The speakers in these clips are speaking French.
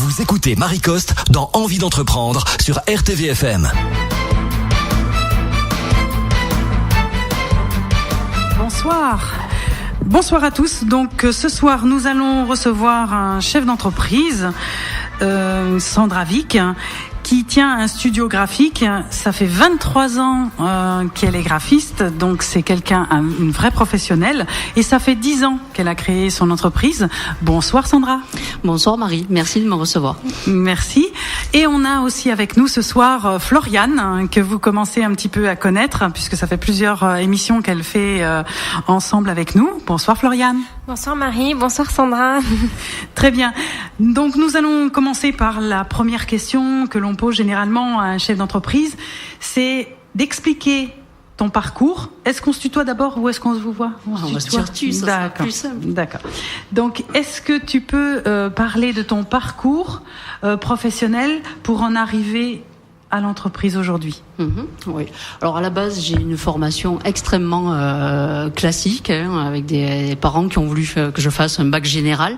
Vous écoutez Marie Coste dans Envie d'entreprendre sur RTVFM. Bonsoir à tous. Donc ce soir, nous allons recevoir un chef d'entreprise, Sandra Vic, qui tient un studio graphique. Ça fait 23 ans qu'elle est graphiste, donc c'est une vraie professionnelle. Et ça fait 10 ans qu'elle a créé son entreprise. Bonsoir Sandra. Bonsoir Marie, merci de me recevoir. Merci. Et on a aussi avec nous ce soir Floriane, que vous commencez un petit peu à connaître, puisque ça fait plusieurs émissions qu'elle fait ensemble avec nous. Bonsoir Floriane. Bonsoir Marie, bonsoir Sandra. Très bien. Donc nous allons commencer par la première question que l'on pose généralement à un chef d'entreprise, c'est d'expliquer ton parcours. Est-ce qu'on se tutoie d'abord ou est-ce qu'on se vous voit? On va se tutoyer, ça sera plus simple. D'accord. Donc, est-ce que tu peux parler de ton parcours professionnel pour en arriver à l'entreprise aujourd'hui? Oui. Alors à la base, j'ai une formation extrêmement classique, avec des parents qui ont voulu que je fasse un bac général,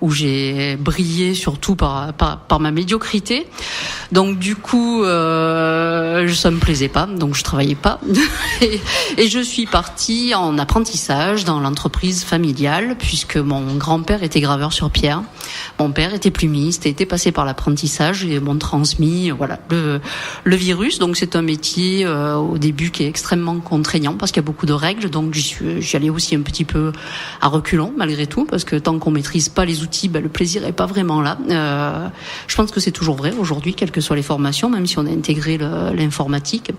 où j'ai brillé surtout par ma médiocrité. Donc du coup, ça me plaisait pas, donc je travaillais pas, et je suis partie en apprentissage dans l'entreprise familiale, puisque mon grand-père était graveur sur pierre, mon père était plumiste et était passé par l'apprentissage et m'ont transmis le virus. Donc c'est un métier au début qui est extrêmement contraignant parce qu'il y a beaucoup de règles, donc j'y allais aussi un petit peu à reculons malgré tout, parce que tant qu'on maîtrise pas les outils, le plaisir est pas vraiment là. Je pense que c'est toujours vrai aujourd'hui, quelles que soient les formations, même si on a intégré l'informatique.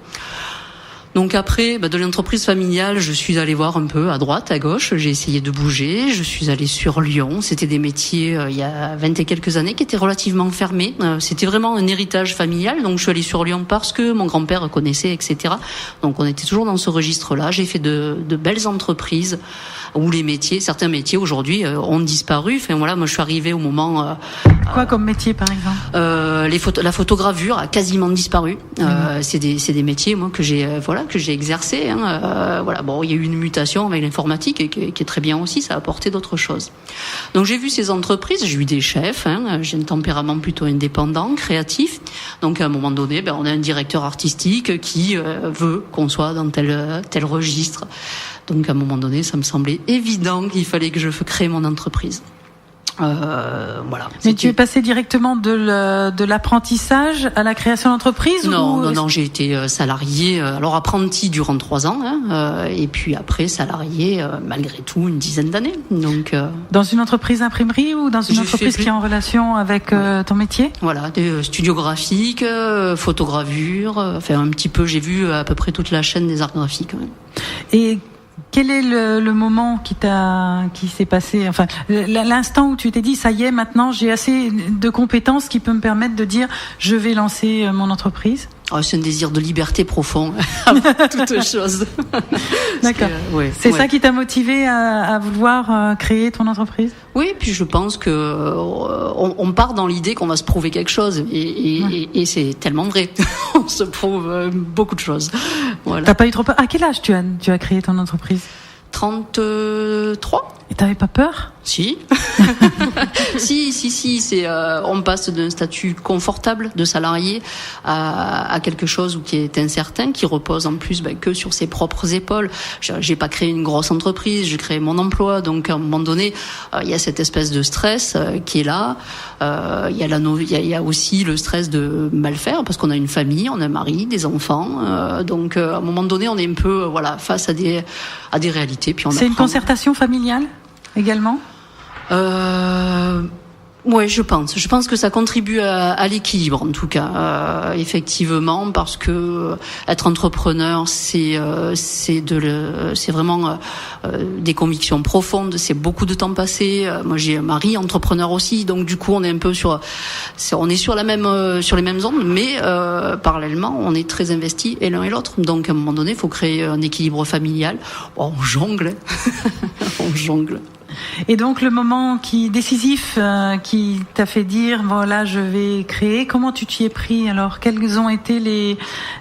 Donc après, de l'entreprise familiale, je suis allée voir un peu à droite, à gauche. J'ai essayé de bouger. Je suis allée sur Lyon. C'était des métiers, il y a 20 et quelques années, qui étaient relativement fermés. C'était vraiment un héritage familial. Donc je suis allée sur Lyon parce que mon grand-père connaissait, etc. Donc on était toujours dans ce registre-là. J'ai fait de belles entreprises où certains métiers aujourd'hui ont disparu. Enfin voilà, moi je suis arrivée au moment. Quoi comme métier par exemple? La photogravure a quasiment disparu. C'est des métiers moi que j'ai exercé. Bon, il y a eu une mutation avec l'informatique qui est très bien aussi. Ça a apporté d'autres choses. Donc j'ai vu ces entreprises. J'ai eu des chefs. J'ai un tempérament plutôt indépendant, créatif. Donc à un moment donné, on a un directeur artistique qui veut qu'on soit dans tel registre. Donc à un moment donné, ça me semblait évident qu'il fallait que je crée mon entreprise. Voilà. Mais tu es passé directement de l'apprentissage à la création d'entreprise? Non, j'ai été salarié, alors apprenti durant 3 ans, et puis après salarié malgré tout une dizaine d'années. Donc dans une entreprise d'imprimerie ou dans une entreprise qui est en relation avec ton métier? Voilà, des studios graphiques, photogravure, enfin un petit peu, j'ai vu à peu près toute la chaîne des arts graphiques. Et quel est le moment qui s'est passé, enfin l'instant où tu t'es dit ça y est, maintenant j'ai assez de compétences qui peut me permettre de dire je vais lancer mon entreprise? C'est un désir de liberté profond avant toute chose. D'accord. C'est ça qui t'a motivé à vouloir créer ton entreprise? Oui, puis je pense que on part dans l'idée qu'on va se prouver quelque chose et c'est tellement vrai. On se prouve beaucoup de choses. Voilà. T'as pas eu trop peur? À quel âge tu as créé ton entreprise? 33. Et t'avais pas peur? Si. Si, on passe d'un statut confortable de salarié à quelque chose qui est incertain, qui repose en plus que sur ses propres épaules. J'ai pas créé une grosse entreprise, j'ai créé mon emploi, donc à un moment donné, il y a cette espèce de stress qui est là. Il y a aussi le stress de mal faire parce qu'on a une famille, on a un mari, des enfants, donc à un moment donné, on est un peu face à des réalités. Puis c'est une concertation familiale également? Oui, je pense que ça contribue à l'équilibre en tout cas, effectivement, parce que être entrepreneur, c'est vraiment des convictions profondes, c'est beaucoup de temps passé. Moi, j'ai un mari entrepreneur aussi, donc du coup, on est un peu sur les mêmes ondes, mais parallèlement, on est très investis et l'un et l'autre. Donc, à un moment donné, il faut créer un équilibre familial. On jongle, on jongle. Et donc le moment décisif qui t'a fait dire voilà, je vais créer, comment tu t'y es pris alors? Quelles ont été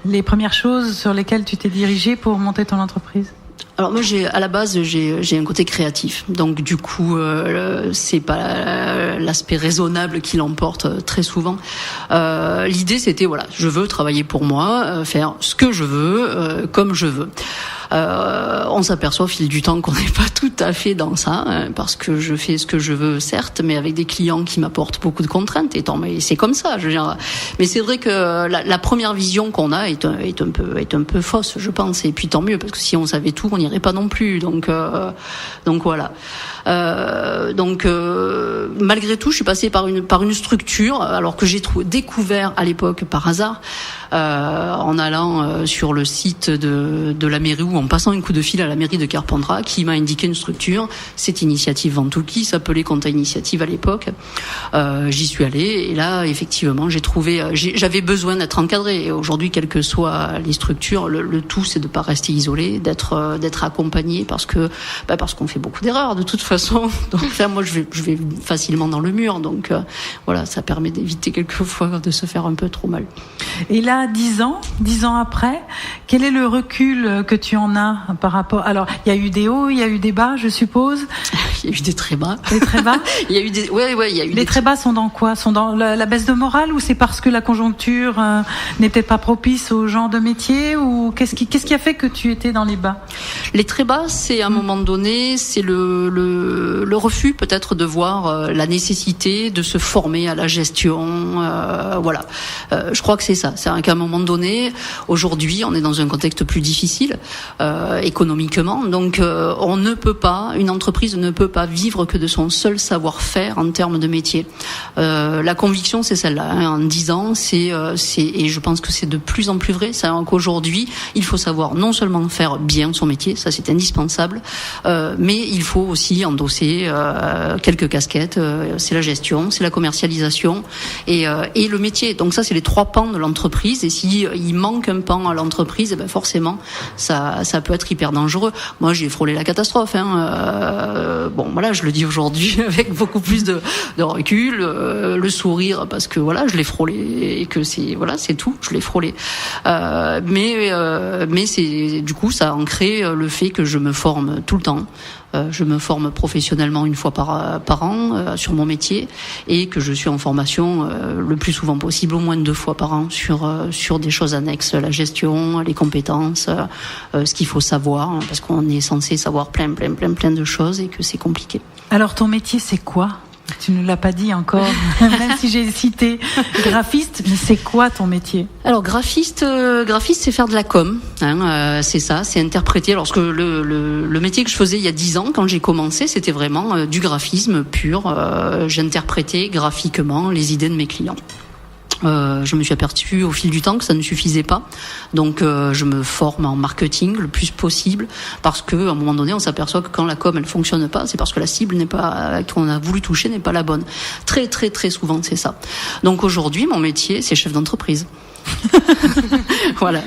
les premières choses sur lesquelles tu t'es dirigé pour monter ton entreprise? Alors moi à la base j'ai un côté créatif, donc du coup c'est pas l'aspect raisonnable qui l'emporte très souvent. L'idée c'était je veux travailler pour moi, faire ce que je veux, comme je veux. On s'aperçoit au fil du temps qu'on n'est pas tout à fait dans ça, parce que je fais ce que je veux, certes, mais avec des clients qui m'apportent beaucoup de contraintes. Mais c'est comme ça. Je veux dire. Mais c'est vrai que la première vision qu'on a est un peu fausse, je pense. Et puis tant mieux, parce que si on savait tout, on n'irait pas non plus. Donc voilà. Malgré tout, je suis passée par une structure, alors que j'ai découvert à l'époque par hasard, en allant sur le site de la mairie, ou en passant un coup de fil à la mairie de Carpentras, qui m'a indiqué une structure, cette initiative Ventouki, s'appelait Compta Initiative à l'époque. J'y suis allée, et là effectivement j'avais besoin d'être encadrée. Et aujourd'hui, quelles que soient les structures, le tout c'est de pas rester isolé, d'être accompagné, parce qu'on fait beaucoup d'erreurs de toute façon. Donc là, moi je vais facilement dans le mur, donc ça permet d'éviter quelquefois de se faire un peu trop mal. Et là, 10 ans après, quel est le recul que tu en as par rapport... Alors, il y a eu des hauts, il y a eu des bas, je suppose. Il y a eu des très bas. Des très bas. Il y a eu des... Ouais, il y a eu. Les très bas sont dans quoi? Sont dans la baisse de morale, ou c'est parce que la conjoncture n'est peut-être pas propice au genre de métier, ou qu'est-ce qui a fait que tu étais dans les bas? Les très bas, c'est à un moment donné, c'est le refus peut-être de voir la nécessité de se former à la gestion. Je crois que c'est ça. C'est qu'à un moment donné, aujourd'hui, on est dans un contexte plus difficile économiquement, donc une entreprise ne peut pas vivre que de son seul savoir-faire en termes de métier. La conviction, c'est celle-là. En 10 ans, et je pense que c'est de plus en plus vrai. C'est qu'aujourd'hui, il faut savoir non seulement faire bien son métier, ça c'est indispensable, mais il faut aussi endosser quelques casquettes. C'est la gestion, c'est la commercialisation et le métier. Donc ça, c'est les 3 pans de l'entreprise. Et si il manque un pan à l'entreprise, forcément, ça peut être hyper dangereux. Moi, j'ai frôlé la catastrophe. Je le dis aujourd'hui avec beaucoup plus de recul, le sourire, parce que je l'ai frôlé et que c'est tout. Je l'ai frôlé. Mais c'est du coup, ça a ancré le fait que je me forme tout le temps. Je me forme professionnellement une fois par an sur mon métier, et que je suis en formation le plus souvent possible, au moins 2 fois par an, sur des choses annexes, la gestion, les compétences, ce qu'il faut savoir, parce qu'on est censé savoir plein de choses, et que c'est compliqué. Alors ton métier, c'est quoi ? Tu ne l'as pas dit encore, même si j'ai cité graphiste, mais c'est quoi ton métier ? Alors graphiste, c'est faire de la com, c'est ça, c'est interpréter. Alors que le métier que je faisais il y a 10 ans, quand j'ai commencé, c'était vraiment du graphisme pur. J'interprétais graphiquement les idées de mes clients. Je me suis aperçue au fil du temps que ça ne suffisait pas, donc je me forme en marketing le plus possible, parce que à un moment donné on s'aperçoit que quand la com elle fonctionne pas, c'est parce que la cible qu'on a voulu toucher n'est pas la bonne. Très très très souvent c'est ça. Donc aujourd'hui mon métier c'est chef d'entreprise.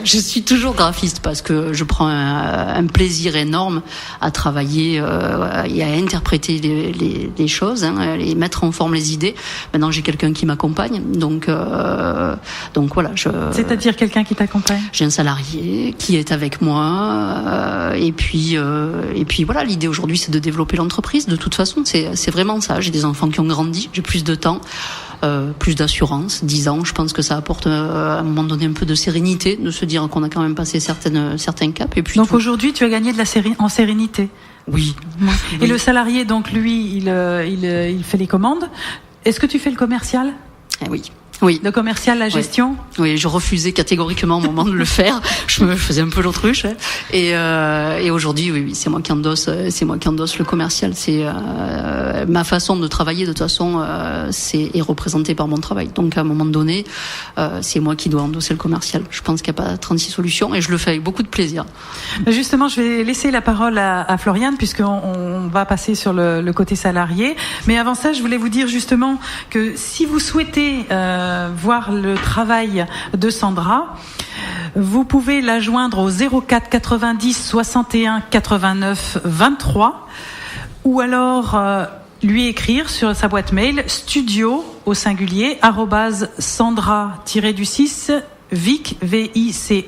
Je suis toujours graphiste parce que je prends un plaisir énorme à travailler et à interpréter les choses, et mettre en forme les idées. Maintenant j'ai quelqu'un qui m'accompagne, donc C'est-à-dire quelqu'un qui t'accompagne ? J'ai un salarié qui est avec moi, et puis l'idée aujourd'hui c'est de développer l'entreprise. De toute façon c'est vraiment ça. J'ai des enfants qui ont grandi, j'ai plus de temps. Plus d'assurance, 10 ans, je pense que ça apporte à un moment donné un peu de sérénité, de se dire qu'on a quand même passé certains caps. Et puis donc aujourd'hui, tu as gagné en sérénité. Oui. Et le salarié, donc lui, il fait les commandes. Est-ce que tu fais le commercial ? Oui. Oui. Le commercial, la gestion. Oui, je refusais catégoriquement au moment de le faire. Je me faisais un peu l'autruche. Et aujourd'hui, oui, c'est moi qui endosse le commercial. C'est ma façon de travailler. De toute façon, est représentée par mon travail. Donc à un moment donné, c'est moi qui dois endosser le commercial. Je pense qu'il n'y a pas 36 solutions, et je le fais avec beaucoup de plaisir. Justement, je vais laisser la parole à Floriane, puisqu'on va passer sur le côté salarié. Mais avant ça, je voulais vous dire justement que si vous souhaitez voir le travail de Sandra, vous pouvez la joindre au 04 90 61 89 23, ou alors lui écrire sur sa boîte mail studio au singulier @sandra-du6 vich.fr,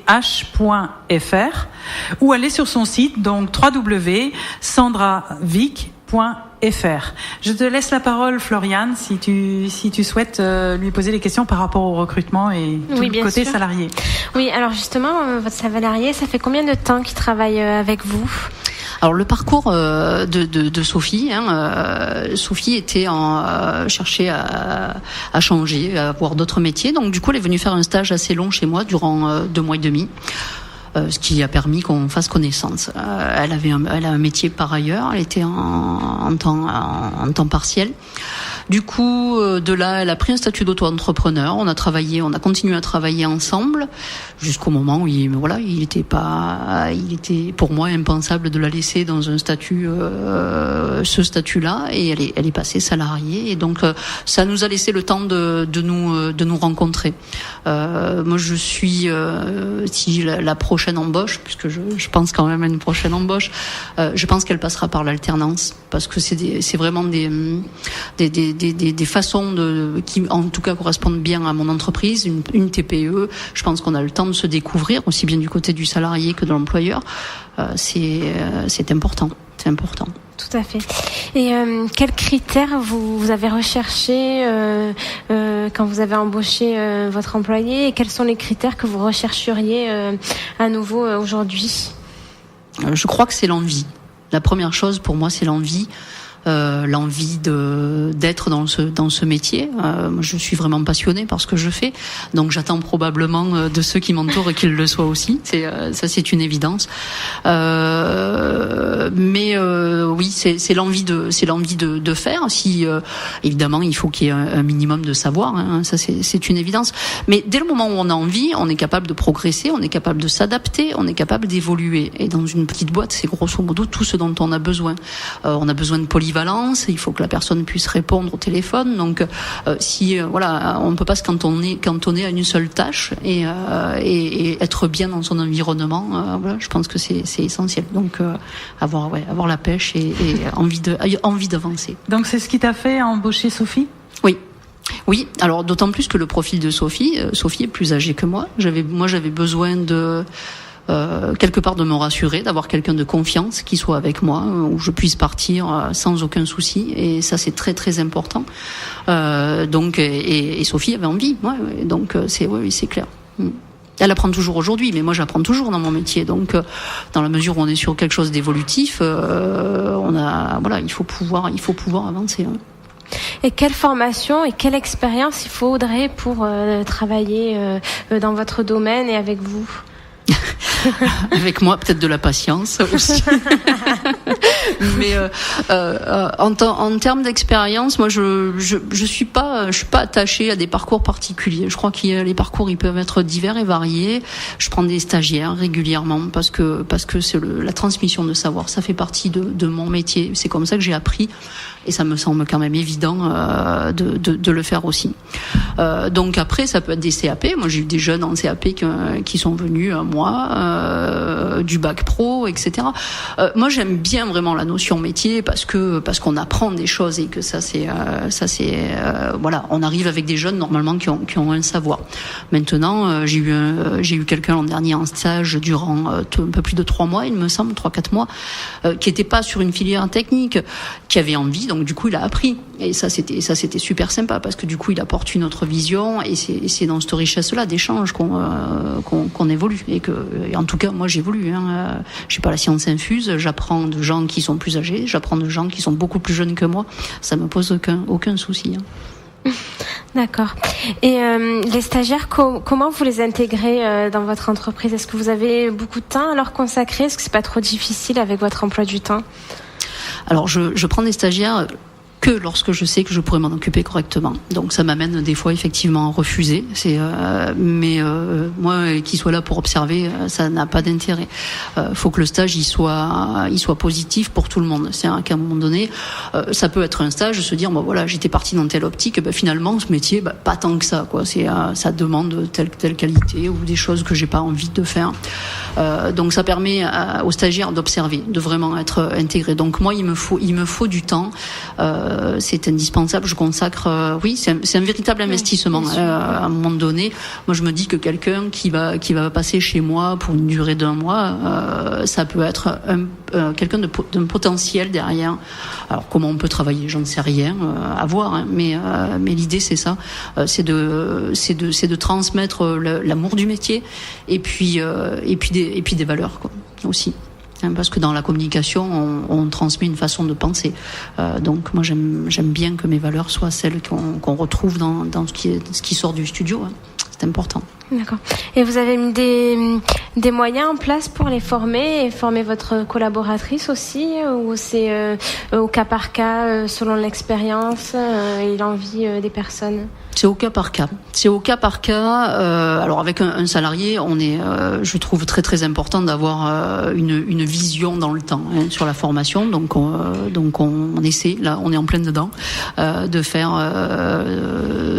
ou aller sur son site, donc www.sandravic.fr. Je te laisse la parole, Floriane, si tu souhaites lui poser des questions par rapport au recrutement et tout le côté sûr. Salarié. Oui, alors justement, votre salarié, ça fait combien de temps qu'il travaille avec vous ? Alors le parcours de Sophie, Sophie cherchait à changer, à avoir d'autres métiers. Donc du coup, elle est venue faire un stage assez long chez moi durant 2 mois et demi. Ce qui a permis qu'on fasse connaissance. Elle a un métier par ailleurs, elle était en temps partiel. Du coup, de là, elle a pris un statut d'auto-entrepreneur. On a continué à travailler ensemble jusqu'au moment où il était pour moi impensable de la laisser dans un statut, ce statut-là, et elle est passée salariée. Et donc, ça nous a laissé le temps de nous rencontrer. Moi, je suis, si la prochaine embauche, puisque je pense quand même à une prochaine embauche, je pense qu'elle passera par l'alternance, parce que c'est vraiment des façons qui en tout cas correspondent bien à mon entreprise, une TPE. Je pense qu'on a le temps de se découvrir aussi bien du côté du salarié que de l'employeur. C'est important. Tout à fait. Et quels critères vous avez recherchés quand vous avez embauché votre employé, et quels sont les critères que vous rechercheriez à nouveau aujourd'hui ? Je crois que c'est l'envie. La première chose pour moi, c'est l'envie. L'envie d'être dans ce métier. Moi, je suis vraiment passionnée par ce que je fais, donc j'attends probablement de ceux qui m'entourent qu'ils le soient aussi. C'est une évidence. Mais oui, c'est l'envie de faire. Si évidemment, il faut qu'il y ait un minimum de savoir. Ça, c'est une évidence. Mais dès le moment où on a envie, on est capable de progresser, on est capable de s'adapter, on est capable d'évoluer. Et dans une petite boîte, c'est grosso modo tout ce dont on a besoin. On a besoin de polyvalence, il faut que la personne puisse répondre au téléphone. Donc, on ne peut pas se cantonner à une seule tâche et être bien dans son environnement. Je pense que c'est essentiel. Donc, avoir la pêche et envie d'avancer. Donc, c'est ce qui t'a fait embaucher Sophie ? Oui. Alors, d'autant plus que le profil de Sophie est plus âgée que moi. J'avais besoin de quelque part de me rassurer, d'avoir quelqu'un de confiance qui soit avec moi, où je puisse partir sans aucun souci, et ça c'est très très important. Donc et Sophie avait envie, donc c'est clair. Elle apprend toujours aujourd'hui, mais moi j'apprends toujours dans mon métier. Donc dans la mesure où on est sur quelque chose d'évolutif, il faut pouvoir avancer. Et quelle formation et quelle expérience il faudrait pour travailler dans votre domaine et avec vous ? Avec moi, peut-être de la patience aussi. Mais en termes d'expérience, moi, je suis pas attachée à des parcours particuliers. Je crois que les parcours, ils peuvent être divers et variés. Je prends des stagiaires régulièrement parce que c'est la transmission de savoir, ça fait partie de mon métier. C'est comme ça que j'ai appris. Et ça me semble quand même évident de le faire aussi. Donc après, ça peut être des CAP. Moi, j'ai eu des jeunes en CAP qui sont venus à moi, du bac pro, etc. Moi, j'aime bien vraiment la notion métier parce qu'on apprend des choses et que ça c'est on arrive avec des jeunes normalement qui ont un savoir. Maintenant, j'ai eu quelqu'un l'an dernier en stage durant un peu plus de 3 mois, il me semble, 3-4 mois, qui était pas sur une filière technique, qui avait envie. Donc du coup, il a appris, et ça c'était super sympa parce que du coup, il apporte une autre vision, et c'est dans cette richesse-là d'échange qu'on évolue, et en tout cas, moi j'évolue. J'ai pas la science infuse, j'apprends de gens qui sont plus âgés, j'apprends de gens qui sont beaucoup plus jeunes que moi. Ça me pose aucun souci. D'accord. Et les stagiaires, comment vous les intégrez dans votre entreprise ? Est-ce que vous avez beaucoup de temps à leur consacrer ? Est-ce que c'est pas trop difficile avec votre emploi du temps ? Alors, je prends des stagiaires que lorsque je sais que je pourrais m'en occuper correctement. Donc ça m'amène des fois effectivement à refuser. Mais moi, qu'il soit là pour observer, ça n'a pas d'intérêt. Faut que le stage il soit positif pour tout le monde. C'est-à-dire qu'à un moment donné, ça peut être un stage, se dire j'étais parti dans telle optique, finalement ce métier pas tant que ça quoi. Ça demande telle qualité ou des choses que j'ai pas envie de faire. Donc ça permet aux stagiaires d'observer, de vraiment être intégrés. Donc moi il me faut du temps. c'est indispensable. Je consacre, oui, c'est un véritable investissement. À un moment donné, moi je me dis que quelqu'un qui va passer chez moi pour une durée d'1 mois, ça peut être quelqu'un d'un potentiel derrière. Alors comment on peut travailler, j'en sais rien, à voir. Hein, mais l'idée c'est ça, c'est de transmettre l'amour du métier et puis des valeurs quoi, aussi. Parce que dans la communication, on transmet une façon de penser. Donc moi, j'aime bien que mes valeurs soient celles qu'on retrouve dans ce qui sort du studio. Hein. C'est important. D'accord. Et vous avez mis des moyens en place pour les former et former votre collaboratrice aussi, ou c'est au cas par cas, selon l'expérience et l'envie des personnes? C'est au cas par cas. Alors avec un salarié, je trouve très très important d'avoir une vision dans le temps sur la formation. Donc on essaie, là on est en plein dedans, de faire,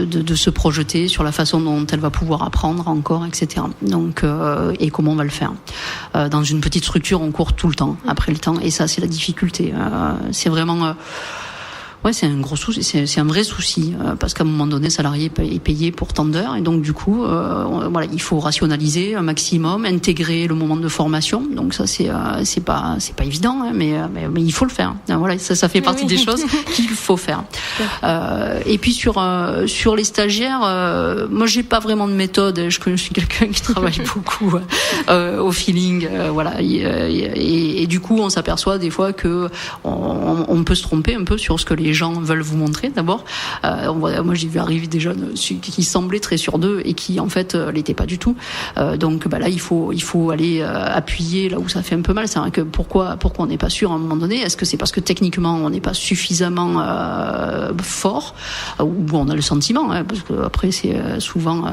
de se projeter sur la façon dont elle va pouvoir apprendre encore, etc. Donc et comment on va le faire. Dans une petite structure, on court tout le temps après le temps, et ça c'est la difficulté. C'est vraiment ouais, c'est un gros souci, c'est un vrai souci, parce qu'à un moment donné, le salarié est payé pour tant d'heures, et donc du coup, voilà, il faut rationaliser un maximum, intégrer le moment de formation. Donc ça, c'est pas évident, hein, mais il faut le faire. Voilà, ça fait partie des choses qu'il faut faire. Et puis sur les stagiaires, moi j'ai pas vraiment de méthode. Je suis quelqu'un qui travaille beaucoup au feeling, voilà. Et du coup, on s'aperçoit des fois que on peut se tromper un peu sur ce que les gens veulent vous montrer d'abord. Moi j'ai vu arriver des jeunes qui semblaient très sûrs d'eux et qui en fait l'étaient pas du tout. Donc là il faut aller appuyer là où ça fait un peu mal. C'est vrai que pourquoi on n'est pas sûr à un moment donné? Est-ce que c'est parce que techniquement on n'est pas suffisamment fort, ou on a le sentiment, hein, parce que après c'est souvent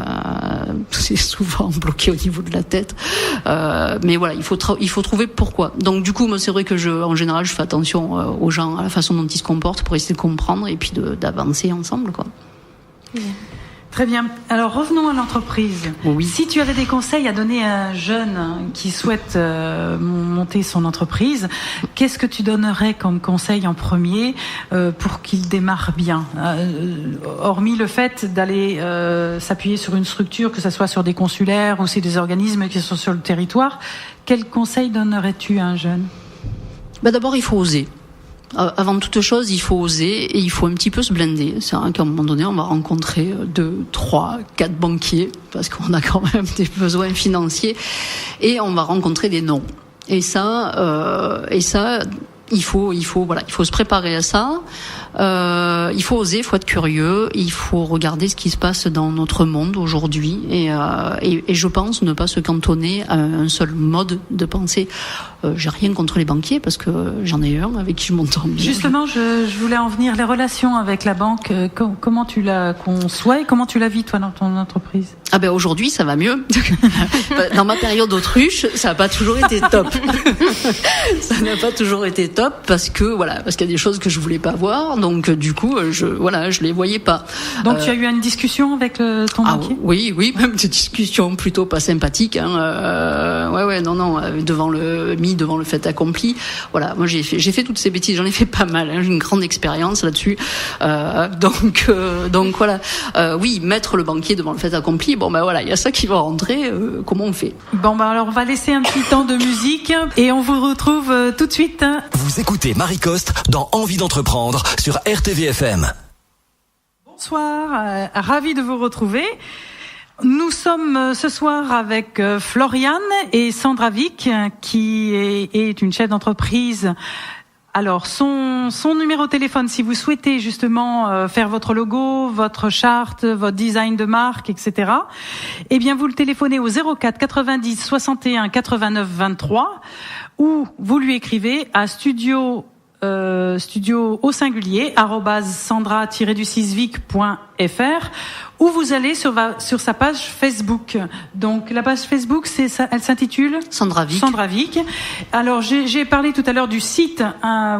bloqué au niveau de la tête. Mais voilà, il faut trouver pourquoi. Donc du coup moi c'est vrai que en général je fais attention aux gens, à la façon dont ils se comportent, pour essayer de comprendre et puis d'avancer ensemble, quoi. Très bien. Alors revenons à l'entreprise. Oui. Si tu avais des conseils à donner à un jeune qui souhaite monter son entreprise, qu'est-ce que tu donnerais comme conseil en premier pour qu'il démarre bien, hormis le fait d'aller s'appuyer sur une structure, que ce soit sur des consulaires ou c'est des organismes qui sont sur le territoire, quel conseil donnerais-tu à un jeune? D'abord, il faut oser. Avant toute chose, il faut oser et il faut un petit peu se blinder. C'est vrai qu'à un moment donné, on va rencontrer 2, 3, 4 banquiers parce qu'on a quand même des besoins financiers, et on va rencontrer des noms. Et ça, il faut se préparer à ça. Il faut oser, il faut être curieux, il faut regarder ce qui se passe dans notre monde aujourd'hui, et je pense ne pas se cantonner à un seul mode de pensée. J'ai rien contre les banquiers parce que j'en ai un avec qui je m'entends bien. Justement, je voulais en venir, les relations avec la banque, comment tu la conçois et comment tu la vis toi dans ton entreprise? Aujourd'hui ça va mieux. Dans ma période d'autruche, ça n'a pas toujours été top. Ça n'a pas toujours été top parce qu'il y a des choses que je voulais pas voir, donc du coup je les voyais pas. Donc tu as eu une discussion avec ton banquier? Oui, même des discussions plutôt pas sympathiques, hein. Devant le fait accompli. Voilà, moi j'ai fait toutes ces bêtises, j'en ai fait pas mal, hein. J'ai une grande expérience là-dessus. Donc voilà. Oui, mettre le banquier devant le fait accompli. Il y a ça qui va rentrer. Comment on fait? Alors on va laisser un petit temps de musique et on vous retrouve tout de suite. Vous écoutez Marie Coste dans Envie d'entreprendre sur RTVFM. Bonsoir, ravi de vous retrouver. Nous sommes ce soir avec Floriane et Sandra Vic, qui est une chef d'entreprise. Alors, son numéro de téléphone, si vous souhaitez justement faire votre logo, votre charte, votre design de marque, etc., eh bien, vous le téléphonez au 04 90 61 89 23, ou vous lui écrivez à studio au singulier @sandra-du6vic.fr, ou vous allez sur sa page Facebook. Donc la page Facebook, elle s'intitule Sandra Vic. Alors j'ai parlé tout à l'heure du site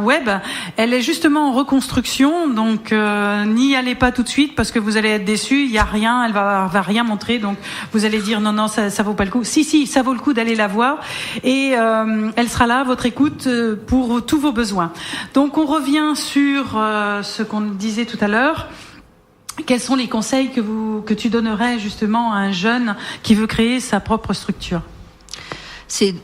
web. Elle est justement en reconstruction, donc n'y allez pas tout de suite parce que vous allez être déçus. Il y a rien, elle va rien montrer, donc vous allez dire non, ça vaut pas le coup. Si, ça vaut le coup d'aller la voir, et elle sera là à votre écoute pour tous vos besoins. Donc on revient sur ce qu'on disait tout à l'heure. Quels sont les conseils que tu donnerais justement à un jeune qui veut créer sa propre structure ? C'est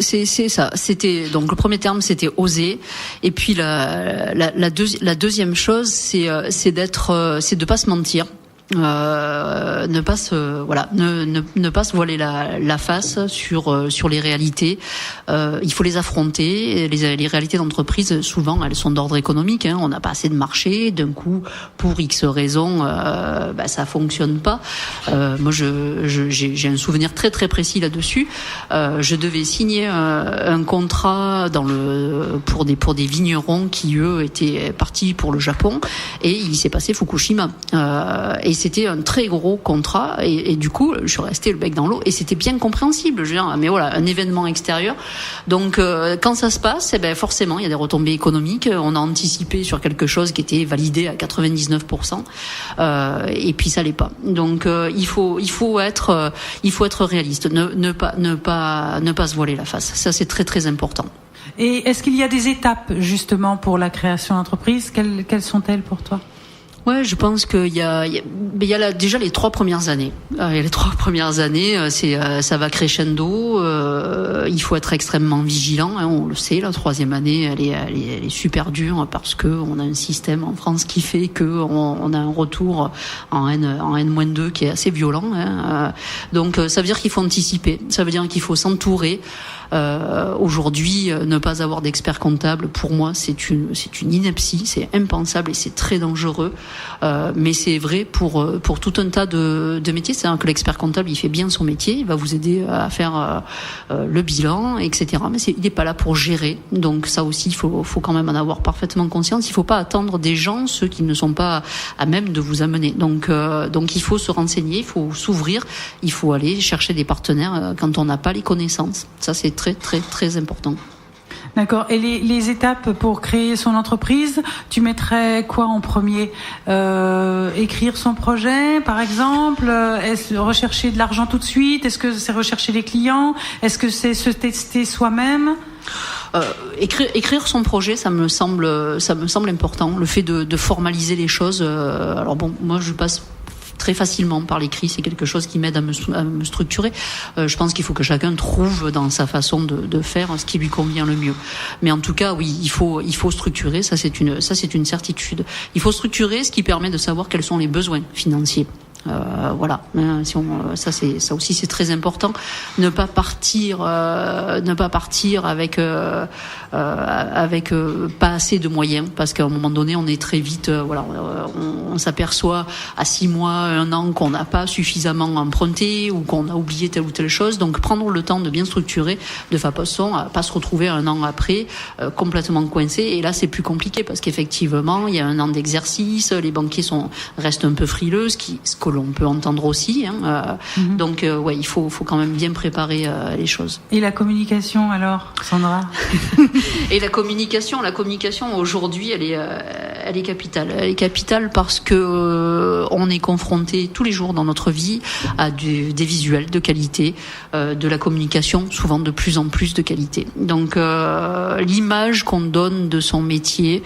ça. C'était donc le premier terme, c'était oser. Et puis la deuxième chose, c'est de pas se mentir. Ne pas se voiler la face sur les réalités. Il faut les affronter. Les réalités d'entreprise, souvent, elles sont d'ordre économique. On n'a pas assez de marché. D'un coup, pour X raisons, ça fonctionne pas. Moi, j'ai un souvenir très très précis là-dessus. Je devais signer un contrat pour des vignerons qui eux étaient partis pour le Japon, et il s'est passé Fukushima. Et c'était un très gros contrat, et du coup je suis restée le bec dans l'eau, et c'était bien compréhensible, je veux dire, mais voilà, un événement extérieur. Donc quand ça se passe, forcément il y a des retombées économiques. On a anticipé sur quelque chose qui était validé à 99%, et puis ça l'est pas. Donc il faut être réaliste, ne pas se voiler la face. Ça, c'est très très important. Et est-ce qu'il y a des étapes justement pour la création d'entreprise ? Quelles sont-elles pour toi ? Ouais, je pense qu'il y a déjà les 3 premières années. Les 3 premières années, ça va crescendo. Il faut être extrêmement vigilant. On le sait, la 3e année, elle est super dure parce que on a un système en France qui fait que on a un retour en N-2 qui est assez violent. Donc, ça veut dire qu'il faut anticiper. Ça veut dire qu'il faut s'entourer. Aujourd'hui, ne pas avoir d'expert comptable, pour moi, c'est une ineptie, c'est impensable et c'est très dangereux. Mais c'est vrai pour tout un tas de métiers. C'est-à-dire que l'expert comptable, il fait bien son métier, il va vous aider à faire le bilan, etc. Mais il n'est pas là pour gérer. Donc ça aussi, il faut quand même en avoir parfaitement conscience. Il ne faut pas attendre des gens, ceux qui ne sont pas à même de vous amener. Donc il faut se renseigner, il faut s'ouvrir, il faut aller chercher des partenaires quand on n'a pas les connaissances. Ça, c'est très très très important. D'accord. Et les étapes pour créer son entreprise, tu mettrais quoi en premier ? Écrire son projet, par exemple ? Est-ce rechercher de l'argent tout de suite ? Est-ce que c'est rechercher les clients ? Est-ce que c'est se tester soi-même ? Écrire son projet, ça me semble important. Le fait de formaliser les choses. Alors bon, moi je passe très facilement par l'écrit, c'est quelque chose qui m'aide à me structurer. Je pense qu'il faut que chacun trouve dans sa façon de faire ce qui lui convient le mieux. Mais en tout cas, oui, il faut structurer, ça c'est une certitude. Il faut structurer, ce qui permet de savoir quels sont les besoins financiers. Voilà. Ça aussi c'est très important. Ne pas partir avec pas assez de moyens, parce qu'à un moment donné on est très vite, on s'aperçoit à 6 mois, 1 an qu'on n'a pas suffisamment emprunté ou qu'on a oublié telle ou telle chose. Donc prendre le temps de bien structurer de façon à pas se retrouver 1 an après complètement coincé. Et là c'est plus compliqué parce qu'effectivement il y a 1 an d'exercice, les banquiers restent un peu frileux, ce que l'on peut entendre aussi. Donc il faut quand même bien préparer les choses. Et la communication alors, Sandra? Et la communication aujourd'hui, elle est capitale. Elle est capitale parce que on est confronté tous les jours dans notre vie à des visuels de qualité, de la communication souvent de plus en plus de qualité. Donc l'image qu'on donne de son métier.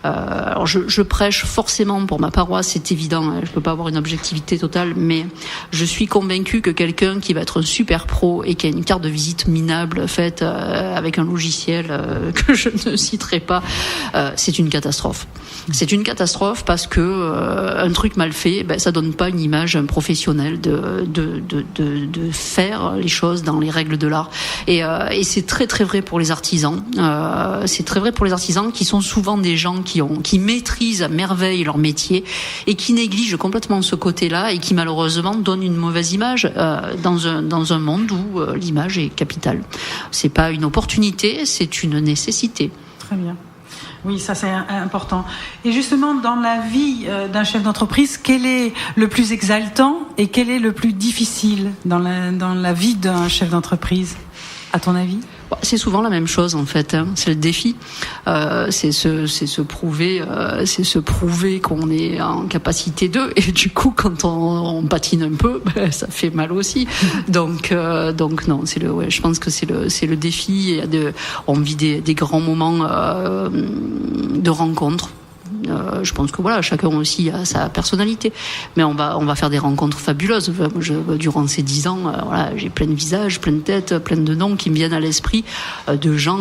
Alors je prêche forcément pour ma paroisse, c'est évident. Je peux pas avoir une objectivité totale, mais je suis convaincue que quelqu'un qui va être un super pro et qui a une carte de visite minable faite avec un logiciel que je ne citerai pas, c'est une catastrophe. C'est une catastrophe parce que un truc mal fait, ça donne pas une image professionnelle de faire les choses dans les règles de l'art. Et c'est très très vrai pour les artisans. C'est très vrai pour les artisans qui sont souvent des gens qui maîtrisent à merveille leur métier et qui négligent complètement ce côté-là et qui malheureusement donnent une mauvaise image dans un monde où l'image est capitale. C'est pas une opportunité, c'est une nécessité. Très bien. Oui, ça c'est important. Et justement, dans la vie d'un chef d'entreprise, quel est le plus exaltant et quel est le plus difficile dans la vie d'un chef d'entreprise, à ton avis ? C'est souvent la même chose en fait. C'est le défi. C'est se prouver qu'on est en capacité de. Et du coup, quand on patine un peu, ça fait mal aussi. Donc non, je pense que c'est le défi. On vit des grands moments de rencontres. Je pense que voilà, chacun aussi a sa personnalité, mais on va faire des rencontres fabuleuses. Durant ces 10 ans, j'ai plein de visages, plein de têtes, plein de noms qui me viennent à l'esprit, de gens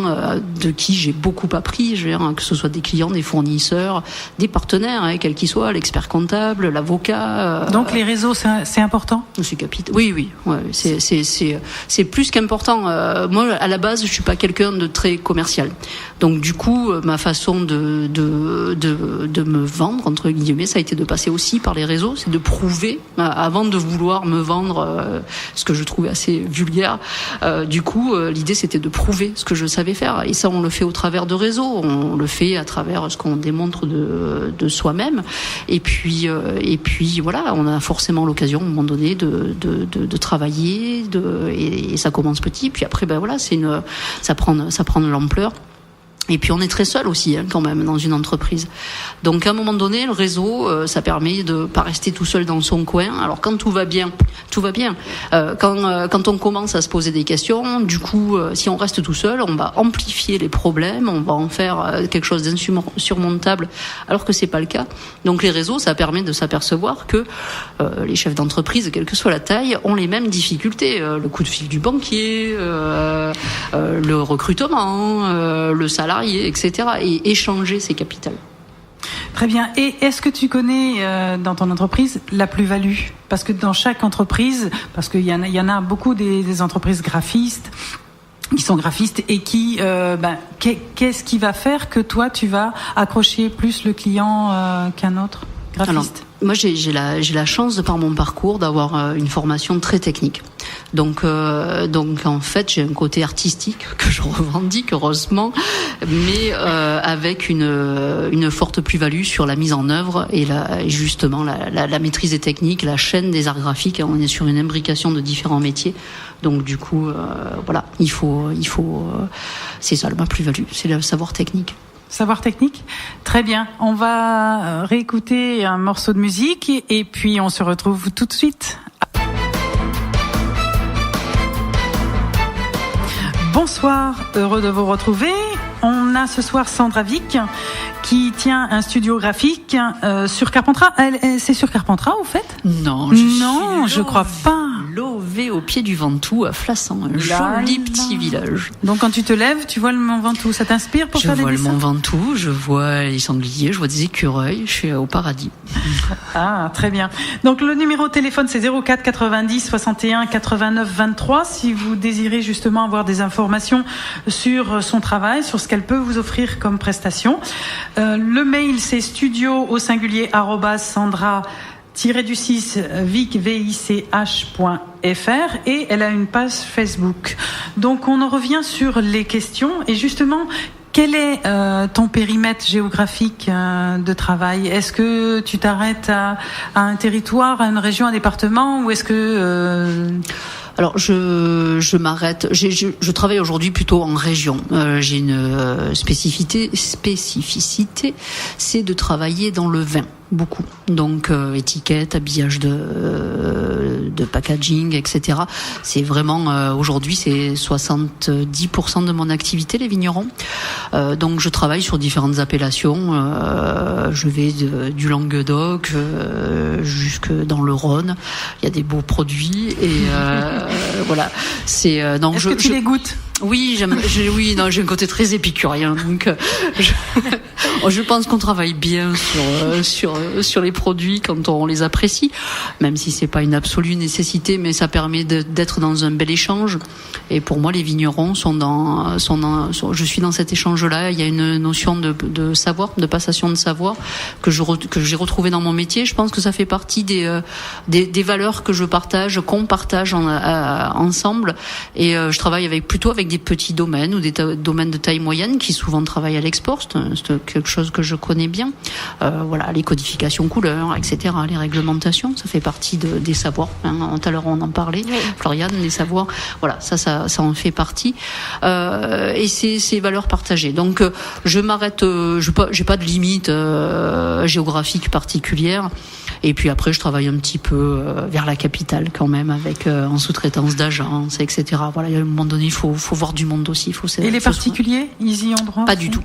de qui j'ai beaucoup appris. Je veux dire, que ce soit des clients, des fournisseurs, des partenaires, quels qu'ils soient, l'expert comptable, l'avocat. Donc les réseaux, c'est important. C'est capital. Oui, ouais, c'est plus qu'important. Moi, à la base, je suis pas quelqu'un de très commercial, donc du coup, ma façon de me vendre, entre guillemets, ça a été de passer aussi par les réseaux, c'est de prouver, avant de vouloir me vendre, ce que je trouvais assez vulgaire. Du coup, l'idée c'était de prouver ce que je savais faire, et ça on le fait au travers de réseaux, on le fait à travers ce qu'on démontre de soi-même, et puis voilà, on a forcément l'occasion à un moment donné de travailler, et ça commence petit, puis après ça prend de l'ampleur. Et puis on est très seul aussi quand même dans une entreprise. Donc à un moment donné, le réseau, ça permet de pas rester tout seul dans son coin. Alors quand tout va bien, tout va bien. Quand on commence à se poser des questions, du coup, si on reste tout seul, on va amplifier les problèmes, on va en faire quelque chose d'insurmontable, alors que c'est pas le cas. Donc les réseaux, ça permet de s'apercevoir que les chefs d'entreprise, quelle que soit la taille, ont les mêmes difficultés. Le coup de fil du banquier, le recrutement, le salarié, etc. Et échanger ses capitales. Très bien. Et est-ce que tu connais dans ton entreprise la plus-value ? Parce que dans chaque entreprise, parce qu'il y en a beaucoup des entreprises graphistes qui sont graphistes et qui, qu'est-ce qui va faire que toi tu vas accrocher plus le client qu'un autre graphiste ? Alors, moi j'ai la chance de par mon parcours d'avoir une formation très technique. Donc en fait j'ai un côté artistique que je revendique heureusement, mais avec une forte plus-value sur la mise en œuvre et justement la maîtrise des techniques, la chaîne des arts graphiques. On est sur une imbrication de différents métiers, donc du coup voilà, il faut c'est ça ma plus-value, c'est le savoir technique. Savoir technique. Très bien. On va réécouter un morceau de musique et puis on se retrouve tout de suite. Bonsoir, heureux de vous retrouver. On a ce soir Sandra Vic qui tient un studio graphique sur Carpentras. C'est sur Carpentras au fait ? Non, je crois pas. Lové au pied du Ventoux à Flassan, un joli petit village. Donc quand tu te lèves, tu vois le Mont Ventoux, ça t'inspire pour faire des dessins ? Je vois le Mont Ventoux, je vois les sangliers, je vois des écureuils, je suis au paradis. Ah, très bien. Donc le numéro de téléphone c'est 04 90 61 89 23 si vous désirez justement avoir des informations sur son travail, sur ce qu'elle peut vous offrir comme prestation. Le mail c'est studio@sandra-vicvich.fr et elle a une page Facebook. Donc on en revient sur les questions et justement quel est ton périmètre géographique de travail ? Est-ce que tu t'arrêtes à un territoire, à une région, à un département ou est-ce que Alors je m'arrête. Je travaille aujourd'hui plutôt en région. J'ai une spécificité, c'est de travailler dans le vin. Beaucoup. Donc étiquette, habillage de packaging, etc. C'est vraiment aujourd'hui c'est 70% de mon activité les vignerons. Donc je travaille sur différentes appellations. Je vais du Languedoc jusque dans le Rhône. Il y a des beaux produits et voilà. C'est donc est-ce que tu les goûtes ? Oui, j'ai un côté très épicurien, donc je pense qu'on travaille bien sur les produits quand on les apprécie, même si c'est pas une absolue nécessité, mais ça permet d'être dans un bel échange. Et pour moi, les vignerons je suis dans cet échange-là. Il y a une notion de savoir, de passation de savoir que j'ai retrouvé dans mon métier. Je pense que ça fait partie des valeurs que je partage, qu'on partage ensemble. Et je travaille plutôt avec des petits domaines ou des domaines de taille moyenne qui souvent travaillent à l'export. C'est quelque chose que je connais bien. Voilà, les codifications couleurs, etc., les réglementations, ça fait partie des savoirs. Tout à l'heure, on en parlait. Oui. Floriane, les savoirs, voilà, ça en fait partie. Et c'est valeurs partagées. Donc, je m'arrête. J'ai pas de limite géographique particulière. Et puis après, je travaille un petit peu vers la capitale quand même, avec en sous-traitance d'agence, etc. Voilà, à un moment donné, il faut voir du monde aussi. Et les particuliers, ils y ont droit? Pas du tout.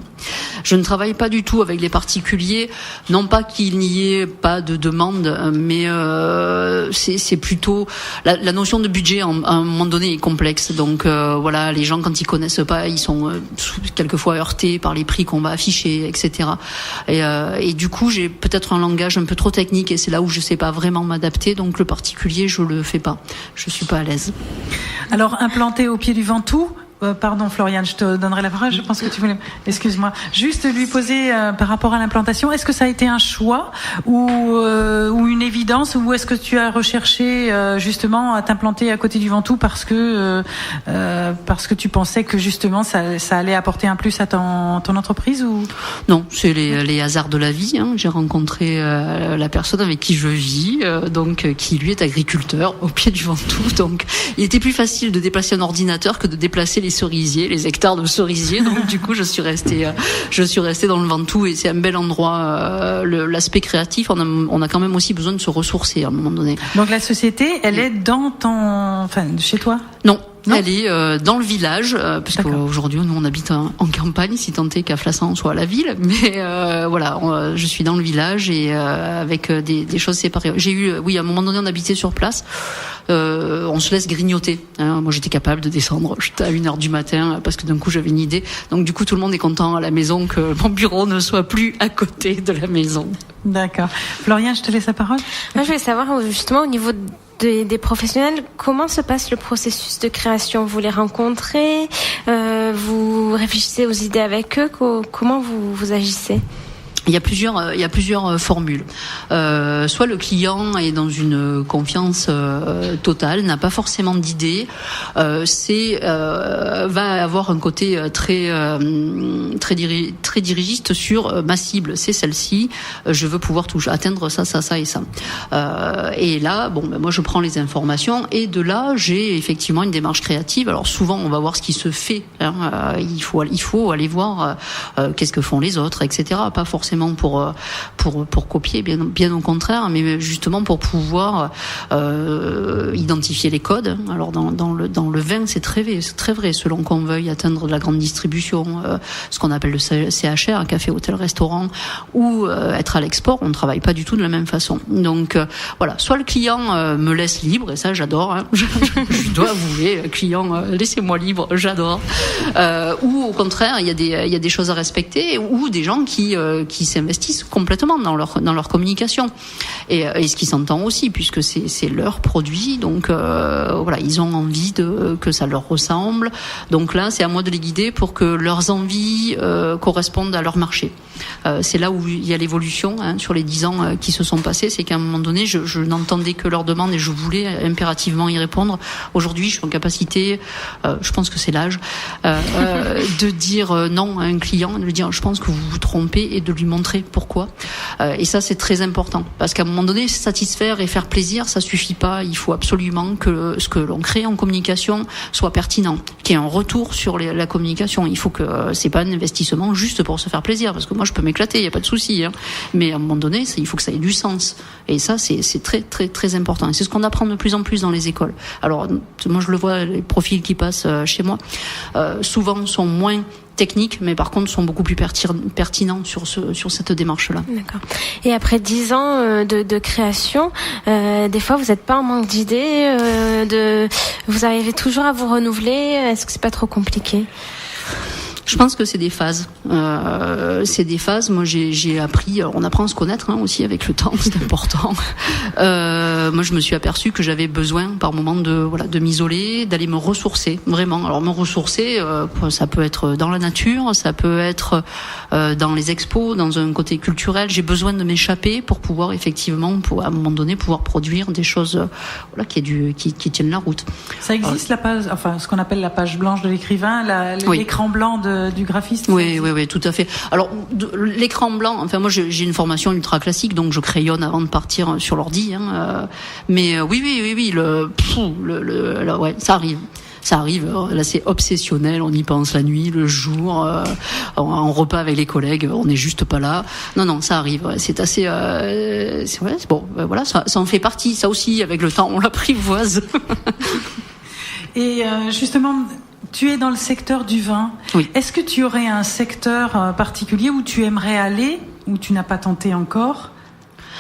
Je ne travaille pas du tout avec les particuliers. Non pas qu'il n'y ait pas de demande, mais c'est plutôt la notion de budget à un moment donné est complexe. Donc voilà, les gens quand ils connaissent pas, ils sont quelquefois heurtés par les prix qu'on va afficher, etc. Et du coup, j'ai peut-être un langage un peu trop technique et c'est là où je sais pas vraiment m'adapter. Donc le particulier, je le fais pas. Je suis pas à l'aise. Alors implanté au pied du Ventoux. Pardon Floriane, je te donnerai la parole. Je pense que tu voulais. Excuse-moi. Juste lui poser par rapport à l'implantation. Est-ce que ça a été un choix ou une évidence, ou est-ce que tu as recherché justement à t'implanter à côté du Ventoux parce que tu pensais que justement ça allait apporter un plus à ton entreprise ou? Non, c'est les hasards de la vie. J'ai rencontré la personne avec qui je vis, donc qui lui est agriculteur au pied du Ventoux. Donc il était plus facile de déplacer un ordinateur que de déplacer les cerisiers, les hectares de cerisiers. Donc du coup, je suis restée dans le Ventoux et c'est un bel endroit. L'aspect créatif, on a quand même aussi besoin de se ressourcer à un moment donné. Donc la société, elle est chez toi? Non. Elle est dans le village, parce qu'aujourd'hui nous on habite en campagne, si tant est qu'à Flassan soit à la ville, mais voilà, je suis dans le village et avec des choses séparées. À un moment donné on habitait sur place. On se laisse grignoter. Moi, j'étais capable de descendre à 1h du matin parce que d'un coup, j'avais une idée. Donc, du coup, tout le monde est content à la maison que mon bureau ne soit plus à côté de la maison. D'accord. Floriane, je te laisse la parole. Moi, je voulais savoir justement au niveau des professionnels, comment se passe le processus de création? Vous les rencontrez, vous réfléchissez aux idées avec eux, comment vous agissez? Il y a plusieurs formules. Soit le client est dans une confiance totale, n'a pas forcément d'idée, va avoir un côté très dirigiste sur ma cible, c'est celle-ci, je veux pouvoir atteindre ça et ça. Et là, moi je prends les informations et de là j'ai effectivement une démarche créative. Alors souvent on va voir ce qui se fait. Il faut aller voir qu'est-ce que font les autres, etc. Pas forcément pour copier, bien au contraire, mais justement pour pouvoir identifier les codes. Alors dans le vin, c'est très vrai, selon qu'on veuille atteindre de la grande distribution, ce qu'on appelle le CHR, café, hôtel, restaurant, ou être à l'export, on ne travaille pas du tout de la même façon. Donc voilà, soit le client me laisse libre, et ça j'adore, je dois avouer, client, laissez-moi libre, j'adore. Ou au contraire, il y a des choses à respecter, ou des gens qui s'investissent complètement dans leur communication et ce qui s'entend aussi puisque c'est leur produit, donc voilà, ils ont envie que ça leur ressemble, donc là c'est à moi de les guider pour que leurs envies correspondent à leur marché. C'est là où il y a l'évolution sur les 10 ans qui se sont passés, c'est qu'à un moment donné je n'entendais que leurs demandes et je voulais impérativement y répondre. Aujourd'hui je suis en capacité, je pense que c'est l'âge, de dire non à un client, de lui dire je pense que vous vous trompez et de lui montrer pourquoi. Et ça c'est très important parce qu'à un moment donné satisfaire et faire plaisir ça suffit pas, il faut absolument que ce que l'on crée en communication soit pertinent, qu'il y ait un retour sur la communication. Il faut que c'est pas un investissement juste pour se faire plaisir, parce que moi je peux m'éclater, il y a pas de souci, mais à un moment donné il faut que ça ait du sens, et ça c'est très très très important et c'est ce qu'on apprend de plus en plus dans les écoles. Alors moi je le vois, les profils qui passent chez moi souvent sont moins techniques, mais par contre sont beaucoup plus pertinents sur cette démarche-là. D'accord. Et après 10 ans de création, des fois vous n'êtes pas en manque d'idées, vous arrivez toujours à vous renouveler. Est-ce que c'est pas trop compliqué? Je pense que c'est des phases. Moi, j'ai appris. On apprend à se connaître aussi avec le temps, c'est important. Moi, je me suis aperçue que j'avais besoin, par moment, de m'isoler, d'aller me ressourcer, vraiment. Alors, me ressourcer, ça peut être dans la nature, ça peut être dans les expos, dans un côté culturel. J'ai besoin de m'échapper pour pouvoir effectivement, à un moment donné, pouvoir produire des choses, qui tiennent la route. Ça existe la page, ce qu'on appelle la page blanche de l'écrivain, l'écran blanc du graphiste. Oui, tout à fait. Alors l'écran blanc, moi j'ai une formation ultra classique, donc je crayonne avant de partir sur l'ordi. Mais oui, ça arrive. Ça arrive, là c'est obsessionnel, on y pense la nuit, le jour, en repas avec les collègues, on n'est juste pas là. Non, ça arrive, c'est assez... ça en fait partie, ça aussi, avec le temps, on l'apprivoise. Et justement, tu es dans le secteur du vin. Oui. Est-ce que tu aurais un secteur particulier où tu aimerais aller, où tu n'as pas tenté encore,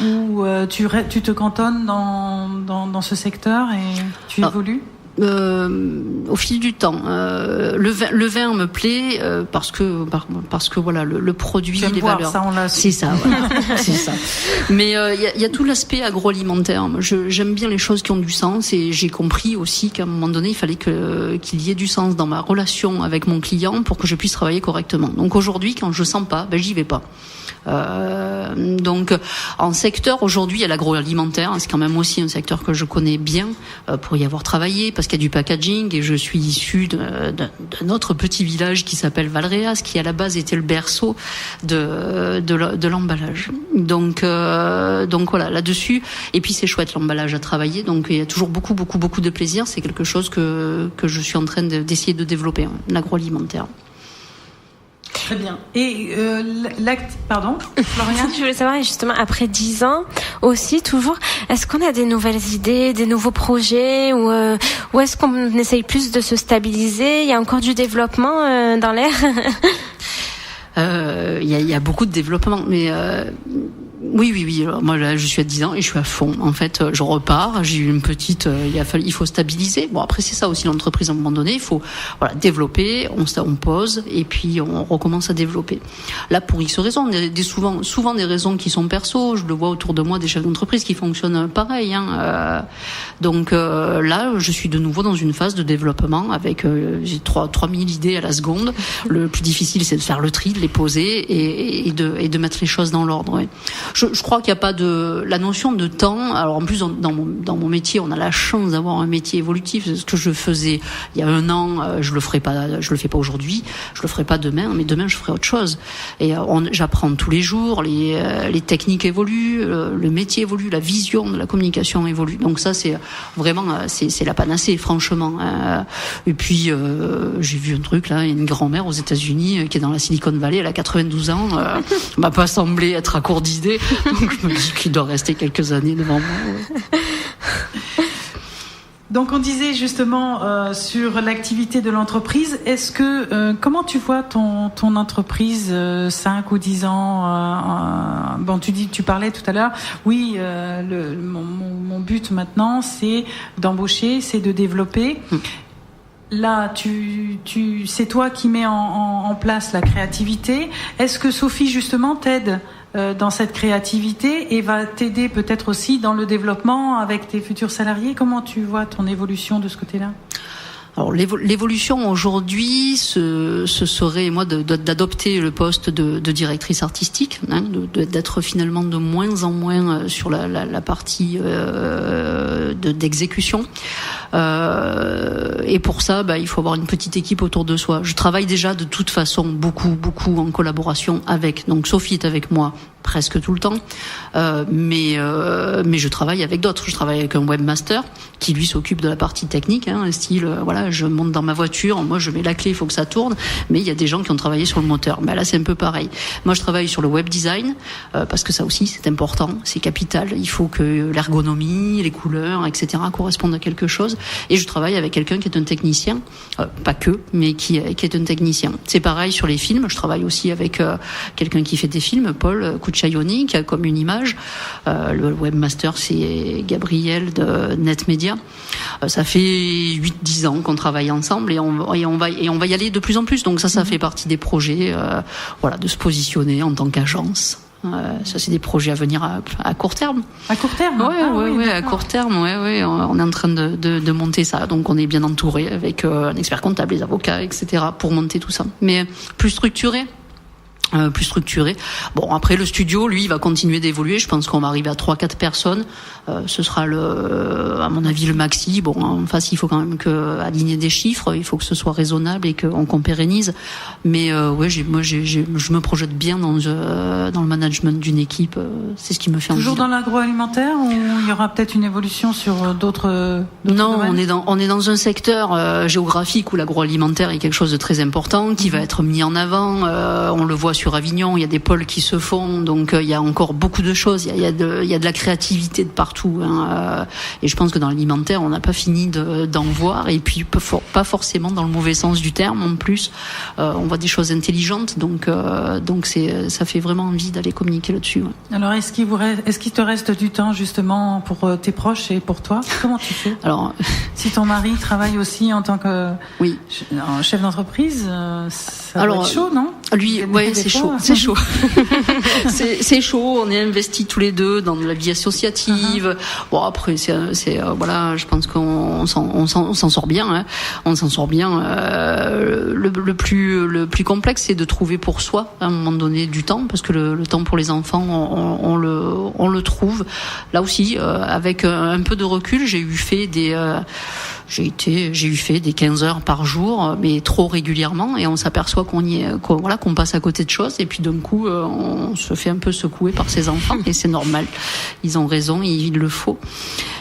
où tu te cantonnes dans ce secteur et tu évolues ? Au fil du temps, le vin me plaît parce que voilà le produit, les valeurs. Ça, c'est ça, voilà. C'est ça. Mais il y a tout l'aspect agroalimentaire. J'aime bien les choses qui ont du sens et j'ai compris aussi qu'à un moment donné il fallait qu'il y ait du sens dans ma relation avec mon client pour que je puisse travailler correctement. Donc aujourd'hui, quand je sens pas, j'y vais pas. Donc en secteur aujourd'hui il y a l'agroalimentaire, c'est quand même aussi un secteur que je connais bien pour y avoir travaillé parce qu'il y a du packaging et je suis issue d'un autre petit village qui s'appelle Valréas qui à la base était le berceau de l'emballage. Donc voilà là-dessus et puis c'est chouette l'emballage à travailler, donc il y a toujours beaucoup de plaisir, c'est quelque chose que je suis en train d'essayer de développer, l'agroalimentaire. Très bien. Et pardon, Florian, je voulais savoir justement après 10 ans aussi toujours, est-ce qu'on a des nouvelles idées, des nouveaux projets ou est-ce qu'on essaye plus de se stabiliser? Il y a encore du développement dans l'air? Il y a beaucoup de développement, mais oui. Alors, moi là, je suis à 10 ans et je suis à fond. En fait, je repars. J'ai eu une petite. Il faut stabiliser. Bon, après c'est ça aussi l'entreprise. À un moment donné, il faut développer. On pose et puis on recommence à développer. Là, pour X raisons, souvent des raisons qui sont perso. Je le vois autour de moi des chefs d'entreprise qui fonctionnent pareil. Donc là, je suis de nouveau dans une phase de développement avec j'ai 3000 idées à la seconde. Le plus difficile, c'est de faire le tri, de les poser et de mettre les choses dans l'ordre. Ouais. Je crois qu'il n'y a pas la notion de temps. Alors en plus dans mon métier, on a la chance d'avoir un métier évolutif. Ce que je faisais il y a 1 an, je le fais pas aujourd'hui, je le ferai pas demain, mais demain je ferai autre chose. Et j'apprends tous les jours, les techniques évoluent, le métier évolue, la vision de la communication évolue. Donc ça c'est vraiment c'est la panacée franchement. Et puis j'ai vu un truc là, il y a une grand-mère aux États-Unis qui est dans la Silicon Valley, elle a 92 ans, m'a pas semblé être à court d'idées. Donc je me dis qu'il doit rester quelques années devant moi. Donc on disait justement sur l'activité de l'entreprise. Est-ce que comment tu vois ton entreprise 5 ou 10 ans bon, tu parlais tout à l'heure. Oui, mon but maintenant, c'est d'embaucher, c'est de développer. Là, c'est toi qui mets en place la créativité. Est-ce que Sophie justement t'aide dans cette créativité et va t'aider peut-être aussi dans le développement avec tes futurs salariés? Comment tu vois ton évolution de ce côté-là? Alors l'évolution aujourd'hui, ce serait moi d'adopter le poste de directrice artistique, d'être finalement de moins en moins sur la partie d'exécution. Et pour ça, il faut avoir une petite équipe autour de soi. Je travaille déjà de toute façon beaucoup en collaboration avec. Donc Sophie est avec moi presque tout le temps, mais je travaille avec d'autres. Je travaille avec un webmaster qui lui s'occupe de la partie technique, style je monte dans ma voiture, moi je mets la clé, il faut que ça tourne, mais il y a des gens qui ont travaillé sur le moteur. Là c'est un peu pareil. Moi je travaille sur le web design parce que ça aussi c'est important, c'est capital. Il faut que l'ergonomie, les couleurs, etc. correspondent à quelque chose. et je travaille avec quelqu'un qui est un technicien, pas que, mais qui est un technicien. C'est pareil sur les films, je travaille aussi avec quelqu'un qui fait des films, Paul Cucciaioni, qui a comme une image. Le webmaster, c'est Gabriel de NetMedia. Ça fait 8-10 ans qu'on travaille ensemble et on va y aller de plus en plus. Donc ça fait partie des projets, de se positionner en tant qu'agence. Ça, c'est des projets à venir à court terme. À court terme. Oui, à court terme. Ouais. On est en train de monter ça. Donc, on est bien entouré avec un expert comptable, les avocats, etc. pour monter tout ça. Mais plus structuré. Bon, après le studio, lui, il va continuer d'évoluer. Je pense qu'on va arriver à 3-4 personnes. Ce sera à mon avis, le maxi. Bon, en face, il faut quand même aligner des chiffres. Il faut que ce soit raisonnable et qu'on pérennise. Mais je me projette bien dans le management d'une équipe. C'est ce qui me fait envie. Toujours dans l'agroalimentaire ou il y aura peut-être une évolution sur d'autres Non, domaines? on est dans un secteur géographique où l'agroalimentaire est quelque chose de très important, qui va être mis en avant. On le voit sur Avignon, il y a des pôles qui se font, donc il y a encore beaucoup de choses. Il y a de la créativité de partout. Et je pense que dans l'alimentaire, on n'a pas fini d'en voir. Et puis pas forcément dans le mauvais sens du terme. En plus, on voit des choses intelligentes. Donc ça fait vraiment envie d'aller communiquer là-dessus. Ouais. Alors est-ce qu'il te reste du temps justement pour tes proches et pour toi? Comment tu fais? Alors, si ton mari travaille aussi en tant que chef d'entreprise, ça doit être chaud, non? Lui, ouais, c'est chaud. C'est chaud. c'est chaud. On est investis tous les deux dans la vie associative. Bon, après, je pense qu'on s'en sort bien. Hein. On s'en sort bien. Le plus complexe, c'est de trouver pour soi à un moment donné du temps, parce que le temps pour les enfants, on le trouve. Là aussi, avec un peu de recul, j'ai eu fait des 15 heures par jour, mais trop régulièrement, et on s'aperçoit qu'on passe à côté de choses, et puis d'un coup, on se fait un peu secouer par ses enfants, et c'est normal. Ils ont raison, il le faut.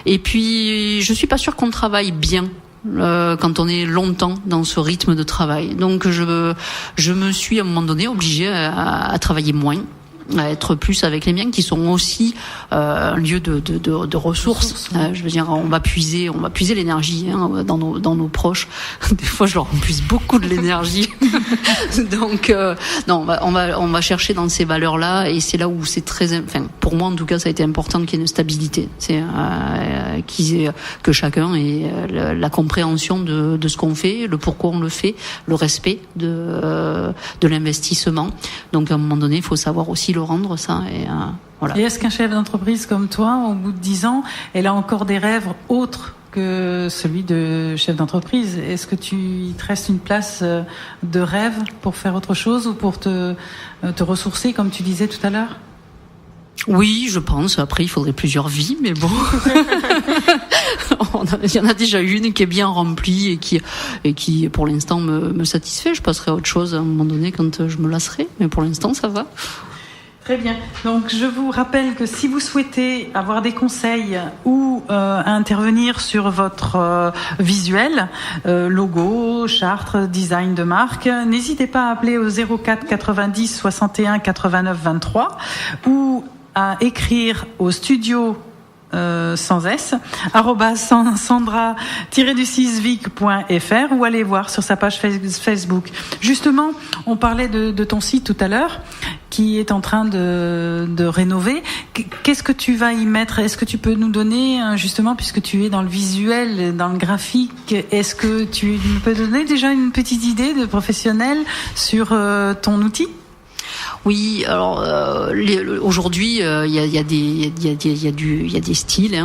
Et puis, je suis pas sûre qu'on travaille bien quand on est longtemps dans ce rythme de travail. Donc, je me suis à un moment donné obligée à travailler moins, à être plus avec les miens, qui sont aussi un lieu de ressources. Je veux dire, on va puiser l'énergie dans nos proches. Des fois, je leur puise beaucoup de l'énergie. Donc, non, on va chercher dans ces valeurs-là, et c'est là où c'est pour moi en tout cas, ça a été important qu'il y ait une stabilité. C'est que chacun ait la compréhension de ce qu'on fait, le pourquoi on le fait, le respect de l'investissement. Donc, à un moment donné, il faut savoir aussi le rendre, ça, et voilà. Et est-ce qu'un chef d'entreprise comme toi, au bout de 10 ans, elle a encore des rêves autres que celui de chef d'entreprise? Est-ce que il te reste une place de rêve pour faire autre chose, ou pour te ressourcer, comme tu disais tout à l'heure? Oui, je pense. Après, il faudrait plusieurs vies, mais bon. Il y en a déjà une qui est bien remplie et qui pour l'instant me satisfait. Je passerai à autre chose à un moment donné quand je me lasserai, mais pour l'instant, ça va. Très bien. Donc, je vous rappelle que si vous souhaitez avoir des conseils ou intervenir sur votre visuel, logo, charte, design de marque, n'hésitez pas à appeler au 04 90 61 89 23 ou à écrire au studio sans S, @sandra-vic.fr, ou aller voir sur sa page Facebook. Justement, on parlait de ton site tout à l'heure, qui est en train de rénover. Qu'est-ce que tu vas y mettre? Est-ce que tu peux nous donner, justement, puisque tu es dans le visuel, dans le graphique, est-ce que tu peux donner déjà une petite idée de professionnel sur ton outil? Oui, alors aujourd'hui il y a des styles,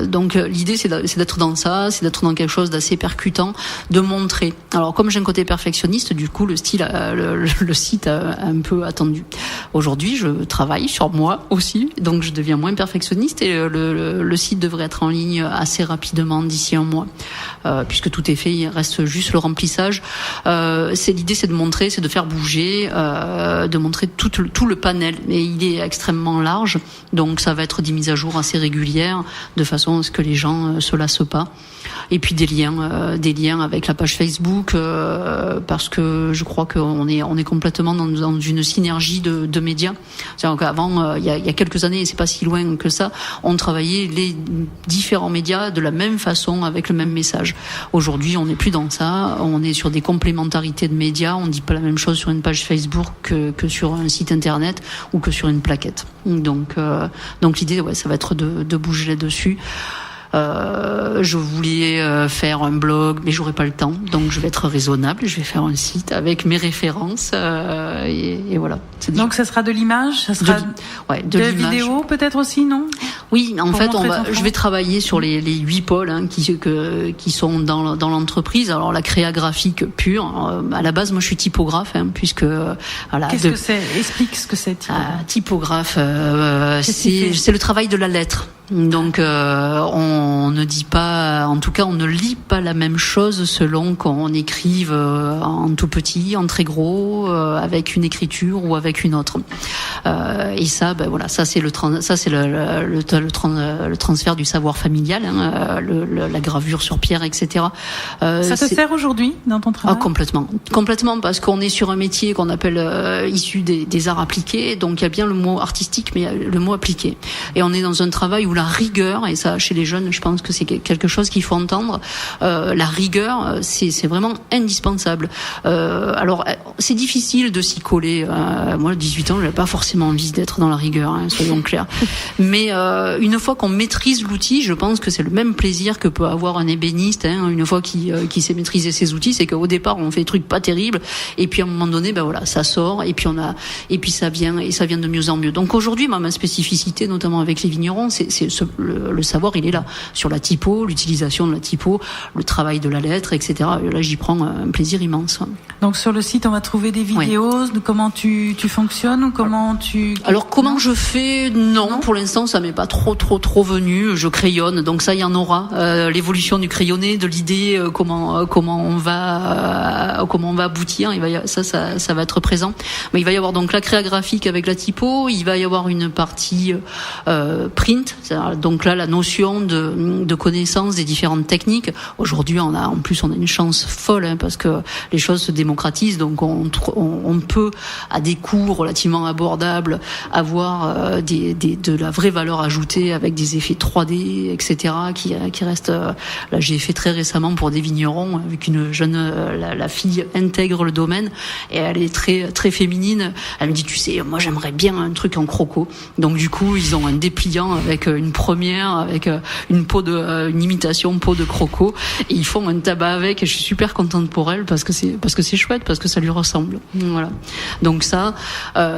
donc l'idée c'est d'être dans ça, c'est d'être dans quelque chose d'assez percutant, de montrer. Alors comme j'ai un côté perfectionniste, du coup le style, le site a un peu attendu. Aujourd'hui, je travaille sur moi aussi, donc je deviens moins perfectionniste, et le site devrait être en ligne assez rapidement, d'ici un mois, puisque tout est fait, il reste juste le remplissage. L'idée, c'est de montrer, c'est de faire bouger, de montrer montrer tout le panel, mais il est extrêmement large, donc ça va être des mises à jour assez régulières, de façon à ce que les gens se lassent pas. Et puis des liens avec la page Facebook, parce que je crois qu'on est complètement dans une synergie de médias. C'est-à-dire qu'avant, il y a quelques années, et c'est pas si loin que ça, on travaillait les différents médias de la même façon, avec le même message. Aujourd'hui, on n'est plus dans ça. On est sur des complémentarités de médias. On dit pas la même chose sur une page Facebook que sur un site internet ou que sur une plaquette. Donc l'idée, ça va être de bouger là-dessus. Je voulais faire un blog, mais j'aurais pas le temps, donc je vais être raisonnable. Je vais faire un site avec mes références et voilà. Donc ça sera de l'image, ça sera de la vidéo peut-être aussi, non? Oui, en fait, je vais travailler sur les 8 pôles qui sont dans l'entreprise. Alors la créa graphique pure. À la base, moi, je suis typographe, puisque voilà. Qu'est-ce que c'est? Explique ce que c'est. Typographe, c'est le travail de la lettre. Donc on ne dit pas, en tout cas on ne lit pas la même chose selon qu'on écrive en tout petit, en très gros, avec une écriture ou avec une autre. Et ça, ça c'est le transfert du savoir familial, la gravure sur pierre, etc. Ça te sert aujourd'hui dans ton travail? Complètement, parce qu'on est sur un métier qu'on appelle issu des arts appliqués, donc il y a bien le mot artistique, mais il y a le mot appliqué. Et on est dans un travail où la rigueur, et ça chez les jeunes je pense que c'est quelque chose qu'il faut entendre, la rigueur c'est vraiment indispensable. Alors c'est difficile de s'y coller, moi à 18 ans j'avais pas forcément envie d'être dans la rigueur, soyons clairs, mais une fois qu'on maîtrise l'outil, je pense que c'est le même plaisir que peut avoir un ébéniste, une fois qu'il sait maîtriser ses outils, c'est qu'au départ on fait des trucs pas terribles, et puis à un moment donné ça sort, et puis ça vient de mieux en mieux. Donc aujourd'hui ma spécificité, notamment avec les vignerons, c'est le savoir, il est là sur la typo, l'utilisation de la typo, le travail de la lettre, etc. Et là, j'y prends un plaisir immense. Donc sur le site, on va trouver des vidéos de comment tu fonctionnes ou comment tu. Alors comment je fais? Non, pour l'instant, ça m'est pas trop venu. Je crayonne, donc ça, il y en aura. L'évolution du crayonné, de l'idée, comment on va aboutir. Ça va être présent. Mais il va y avoir donc la créa graphique avec la typo. Il va y avoir une partie print. Donc là, la notion de connaissance des différentes techniques. Aujourd'hui, on a une chance folle, parce que les choses se démocratisent. Donc on peut, à des coûts relativement abordables, avoir de la vraie valeur ajoutée avec des effets 3D, etc. qui restent. Là, j'ai fait très récemment pour des vignerons avec une jeune, la fille intègre le domaine et elle est très très féminine. Elle me dit, tu sais, moi j'aimerais bien un truc en croco. Donc du coup, ils ont un dépliant avec une première, avec une imitation peau de croco, et ils font un tabac avec, et je suis super contente pour elle parce que c'est chouette, parce que ça lui ressemble. Voilà. Donc ça,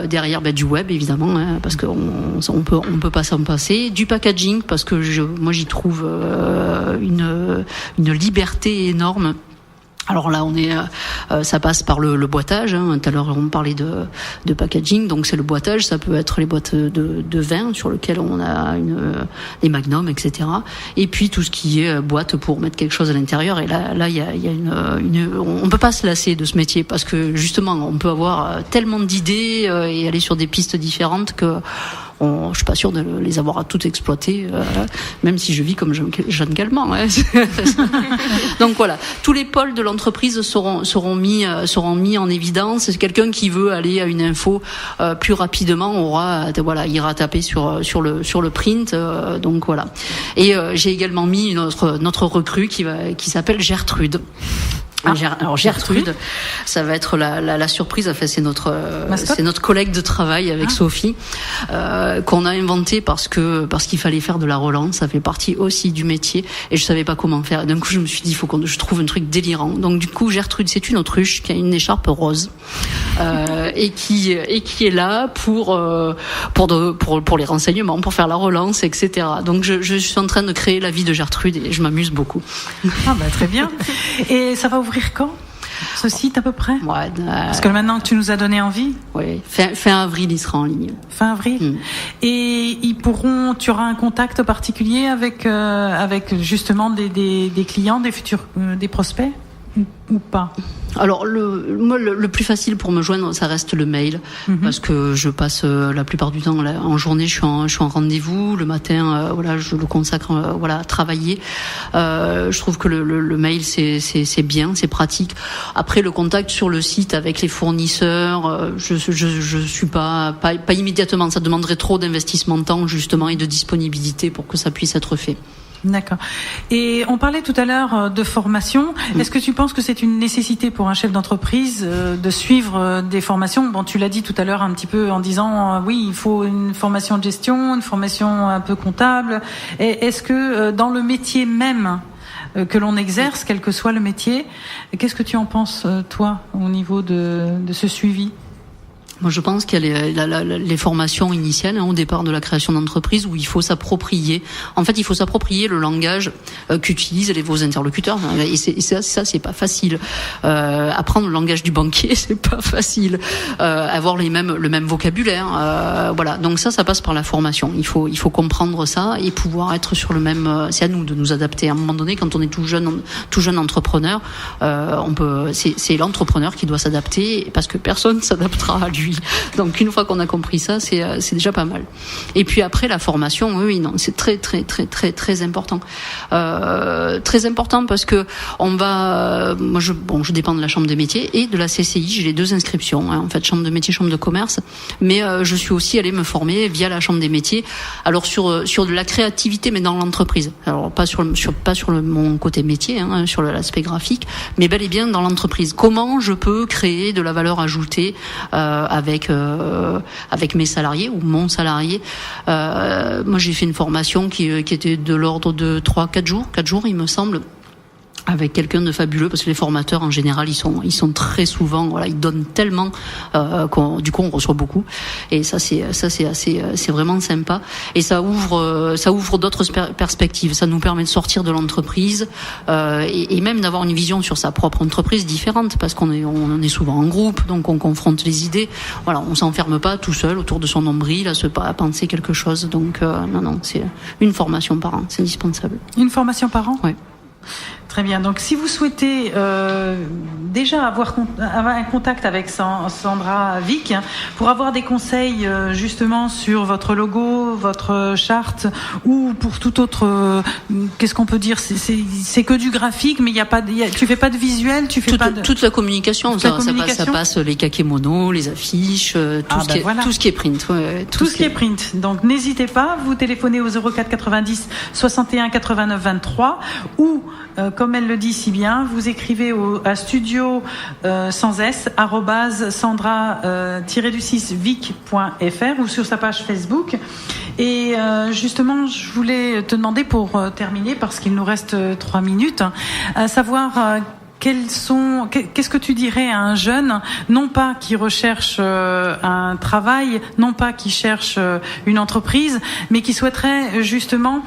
derrière du web évidemment, parce que on peut pas s'en passer, du packaging, parce que moi j'y trouve une liberté énorme. Alors là, ça passe par le boîtage. Tout à l'heure, on parlait de packaging. Donc c'est le boîtage. Ça peut être les boîtes de vin sur lesquelles on a des magnums, etc. Et puis tout ce qui est boîte pour mettre quelque chose à l'intérieur. Et là, il y a on peut pas se lasser de ce métier, parce que justement, on peut avoir tellement d'idées et aller sur des pistes différentes que je suis pas sûre de les avoir à toutes exploitées, même si je vis comme Jeanne Calment. Donc voilà, tous les pôles de l'entreprise seront mis en évidence. C'est quelqu'un qui veut aller à une info plus rapidement ira taper sur le print. Donc voilà. Et j'ai également mis notre recrue qui s'appelle Gertrude. Alors Gertrude, ça va être la surprise. Enfin, c'est notre collègue de travail avec Sophie, qu'on a inventé parce qu'il fallait faire de la relance. Ça fait partie aussi du métier, et je savais pas comment faire. D'un coup, je me suis dit, il faut que je trouve un truc délirant. Donc du coup, Gertrude, c'est une autruche qui a une écharpe rose, et qui est là pour les renseignements, pour faire la relance, etc. Donc je suis en train de créer la vie de Gertrude et je m'amuse beaucoup. Très bien. Et ça va ouvrir quand, ce site, à peu près? Parce que maintenant que tu nous as donné envie. Oui, fin avril, il sera en ligne. Fin avril. Et tu auras un contact particulier avec justement des clients, des futurs, des prospects? ou pas? Alors le plus facile pour me joindre, ça reste le mail, parce que je passe la plupart du temps en journée, je suis en rendez-vous. Le matin, je le consacre à travailler. Je trouve que le mail c'est bien, c'est pratique. Après le contact sur le site avec les fournisseurs, je suis pas immédiatement. Ça demanderait trop d'investissement de temps justement et de disponibilité pour que ça puisse être fait. D'accord. Et on parlait tout à l'heure de formation. Est-ce que tu penses que c'est une nécessité pour un chef d'entreprise de suivre des formations? Bon, tu l'as dit tout à l'heure un petit peu en disant oui, il faut une formation de gestion, une formation un peu comptable. Et est-ce que dans le métier même que l'on exerce, quel que soit le métier, qu'est-ce que tu en penses toi au niveau de ce suivi? Moi, je pense qu'il y a les formations initiales au départ de la création d'entreprise où il faut s'approprier. En fait, il faut s'approprier le langage qu'utilisent vos interlocuteurs. Et ça, c'est pas facile. Apprendre le langage du banquier, c'est pas facile. Avoir le même vocabulaire. Donc ça passe par la formation. Il faut comprendre ça et pouvoir être sur le même. C'est à nous de nous adapter. À un moment donné, quand on est tout jeune entrepreneur, c'est l'entrepreneur qui doit s'adapter parce que personne s'adaptera à lui. Donc une fois qu'on a compris ça, c'est déjà pas mal. Et puis après la formation, oui, non, c'est très très très très très important. Très important parce que moi je dépends de la Chambre des métiers et de la CCI, j'ai les deux inscriptions en fait, Chambre de métiers, Chambre de commerce, mais je suis aussi allée me former via la Chambre des métiers. Alors sur de la créativité mais dans l'entreprise. Alors pas sur mon côté métier, sur l'aspect graphique, mais bel et bien dans l'entreprise. Comment je peux créer de la valeur ajoutée avec mes salariés ou mon salarié. Moi, j'ai fait une formation qui était de l'ordre de 4 jours, il me semble, avec quelqu'un de fabuleux, parce que les formateurs en général ils sont très souvent ils donnent tellement du coup on reçoit beaucoup, et ça c'est vraiment sympa, et ça ouvre d'autres perspectives. Ça nous permet de sortir de l'entreprise et même d'avoir une vision sur sa propre entreprise différente, parce qu'on est souvent en groupe, donc on confronte les idées. On s'enferme pas tout seul autour de son nombril à penser quelque chose. Donc non, c'est une formation par an, c'est indispensable. Une formation par an? Oui. Très bien. Donc, si vous souhaitez déjà avoir un contact avec Sandra Vic pour avoir des conseils justement sur votre logo, votre charte, ou pour tout autre, qu'est-ce qu'on peut dire, c'est que du graphique, mais tu fais pas de visuel, tu fais pas de toute la communication. Ça passe les kakémonos, les affiches, tout ce qui est print. Tout ce qui est print. Donc, n'hésitez pas. Vous téléphonez au 04 90 61 89 23 ou comme elle le dit si bien, vous écrivez à studio sans s @sandra-vic.fr ou sur sa page Facebook. Et justement, je voulais te demander pour terminer, parce qu'il nous reste 3 minutes, à savoir qu'est-ce que tu dirais à un jeune, non pas qui recherche un travail, non pas qui cherche une entreprise, mais qui souhaiterait justement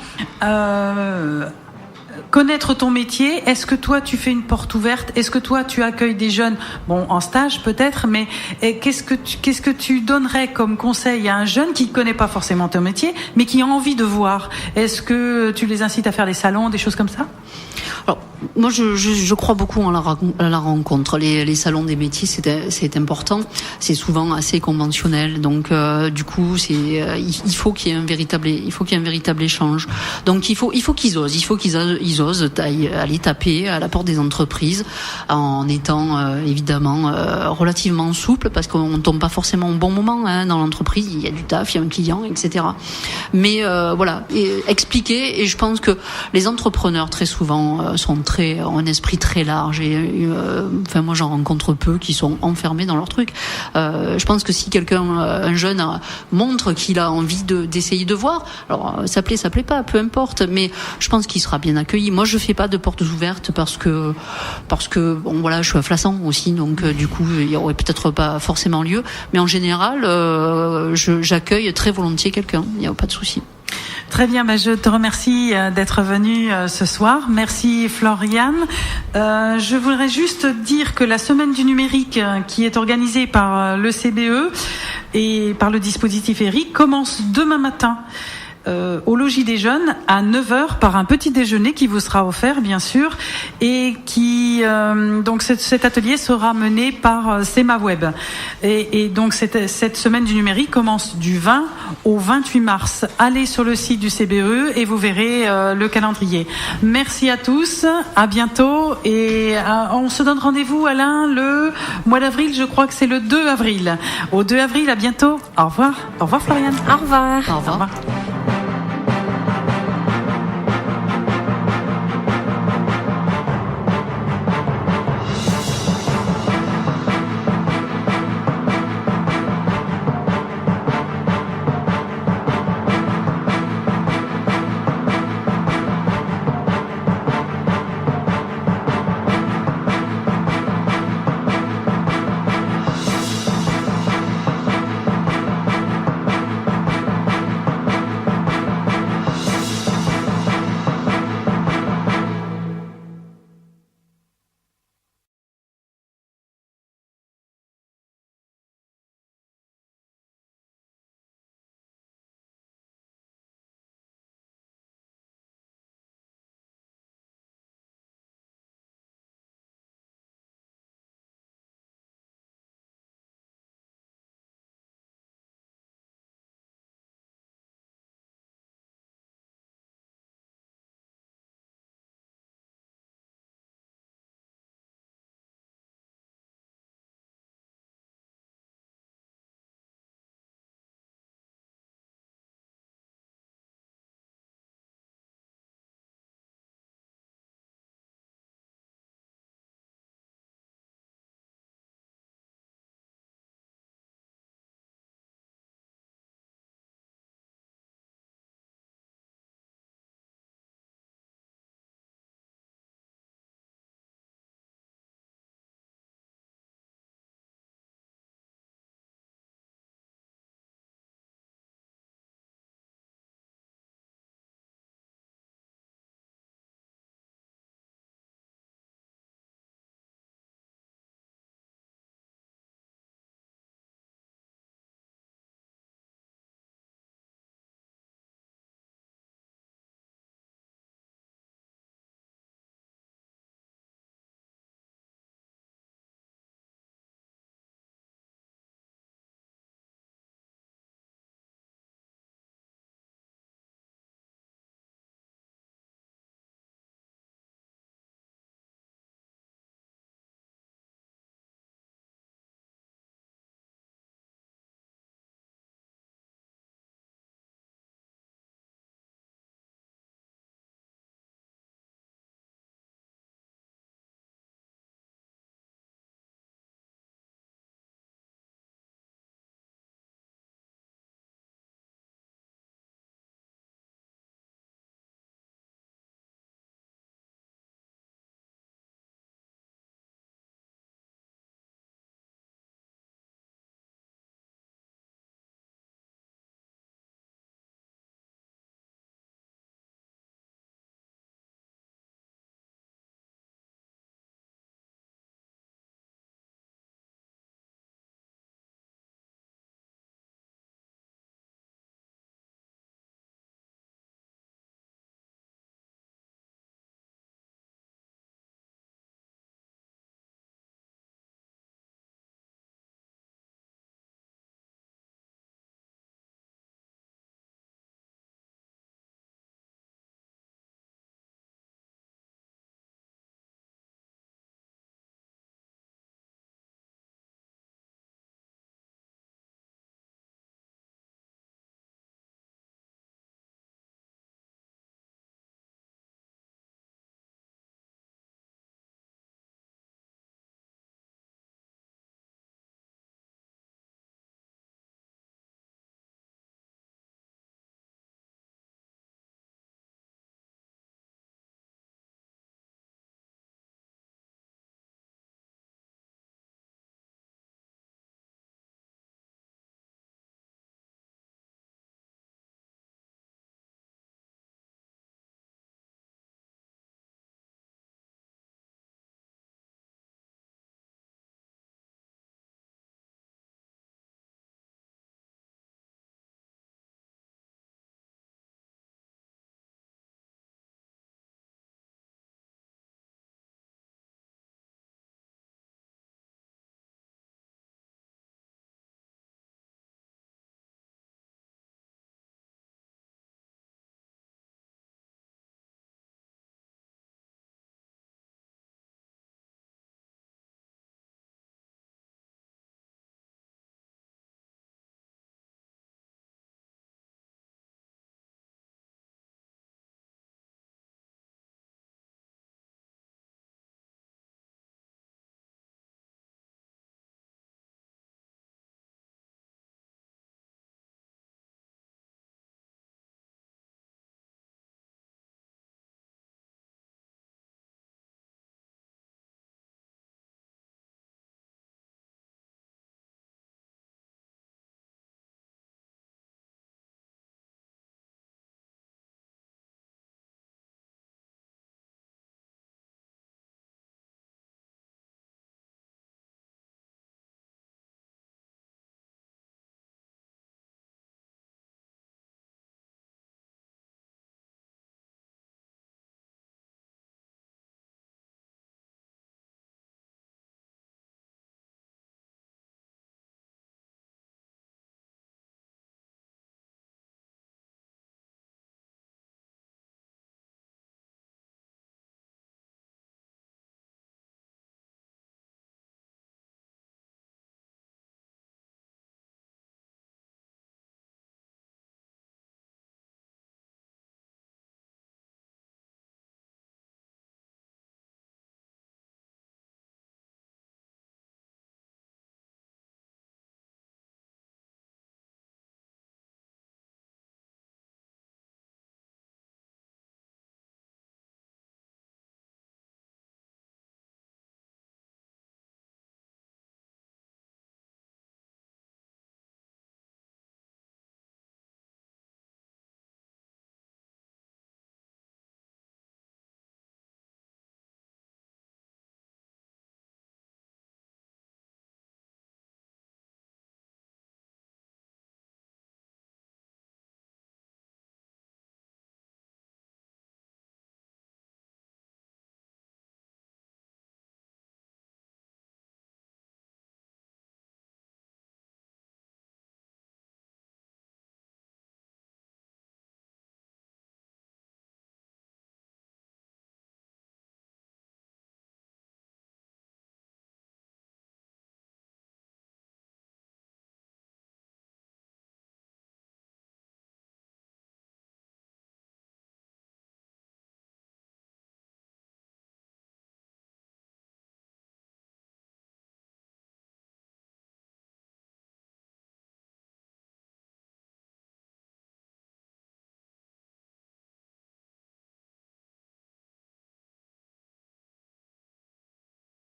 connaître ton métier? Est-ce que toi tu fais une porte ouverte? Est-ce que toi tu accueilles des jeunes, en stage peut-être, mais qu'est-ce que tu donnerais comme conseil à un jeune qui ne connaît pas forcément ton métier, mais qui a envie de voir? Est-ce que tu les incites à faire des salons, des choses comme ça? Alors, moi, je crois beaucoup à la rencontre. Les salons des métiers, c'est important. C'est souvent assez conventionnel. Donc, du coup, il faut qu'il y ait un véritable échange. Donc, il faut qu'ils osent. Il faut qu'ils osent aller taper à la porte des entreprises en étant évidemment relativement souple, parce qu'on tombe pas forcément au bon moment dans l'entreprise. Il y a du taf, il y a un client, etc. Mais expliquer. Et je pense que les entrepreneurs très souvent ont un esprit très large, et moi j'en rencontre peu qui sont enfermés dans leur truc. Je pense que si un jeune montre qu'il a envie d'essayer de voir, alors ça plaît pas, peu importe, mais je pense qu'il sera bien accueilli. Moi je fais pas de portes ouvertes parce que je suis afflaçant aussi, donc du coup il y aurait peut-être pas forcément lieu, mais en général j'accueille très volontiers quelqu'un, il y a pas de souci. Très bien, je te remercie d'être venu ce soir. Merci Floriane. Je voudrais juste dire que la semaine du numérique qui est organisée par le CBE et par le dispositif ERIC commence demain matin. au logis des jeunes à 9h par un petit déjeuner qui vous sera offert bien sûr, et qui donc cet atelier sera mené par Semaweb, et donc cette semaine du numérique commence du 20 au 28 mars. Allez sur le site du CBE et vous verrez le calendrier. Merci à tous, à bientôt, et on se donne rendez-vous, Alain, le mois d'avril, je crois que c'est le 2 avril. Au 2 avril, à bientôt. Au revoir. Au revoir, Floriane. Au revoir. Au revoir. Au revoir.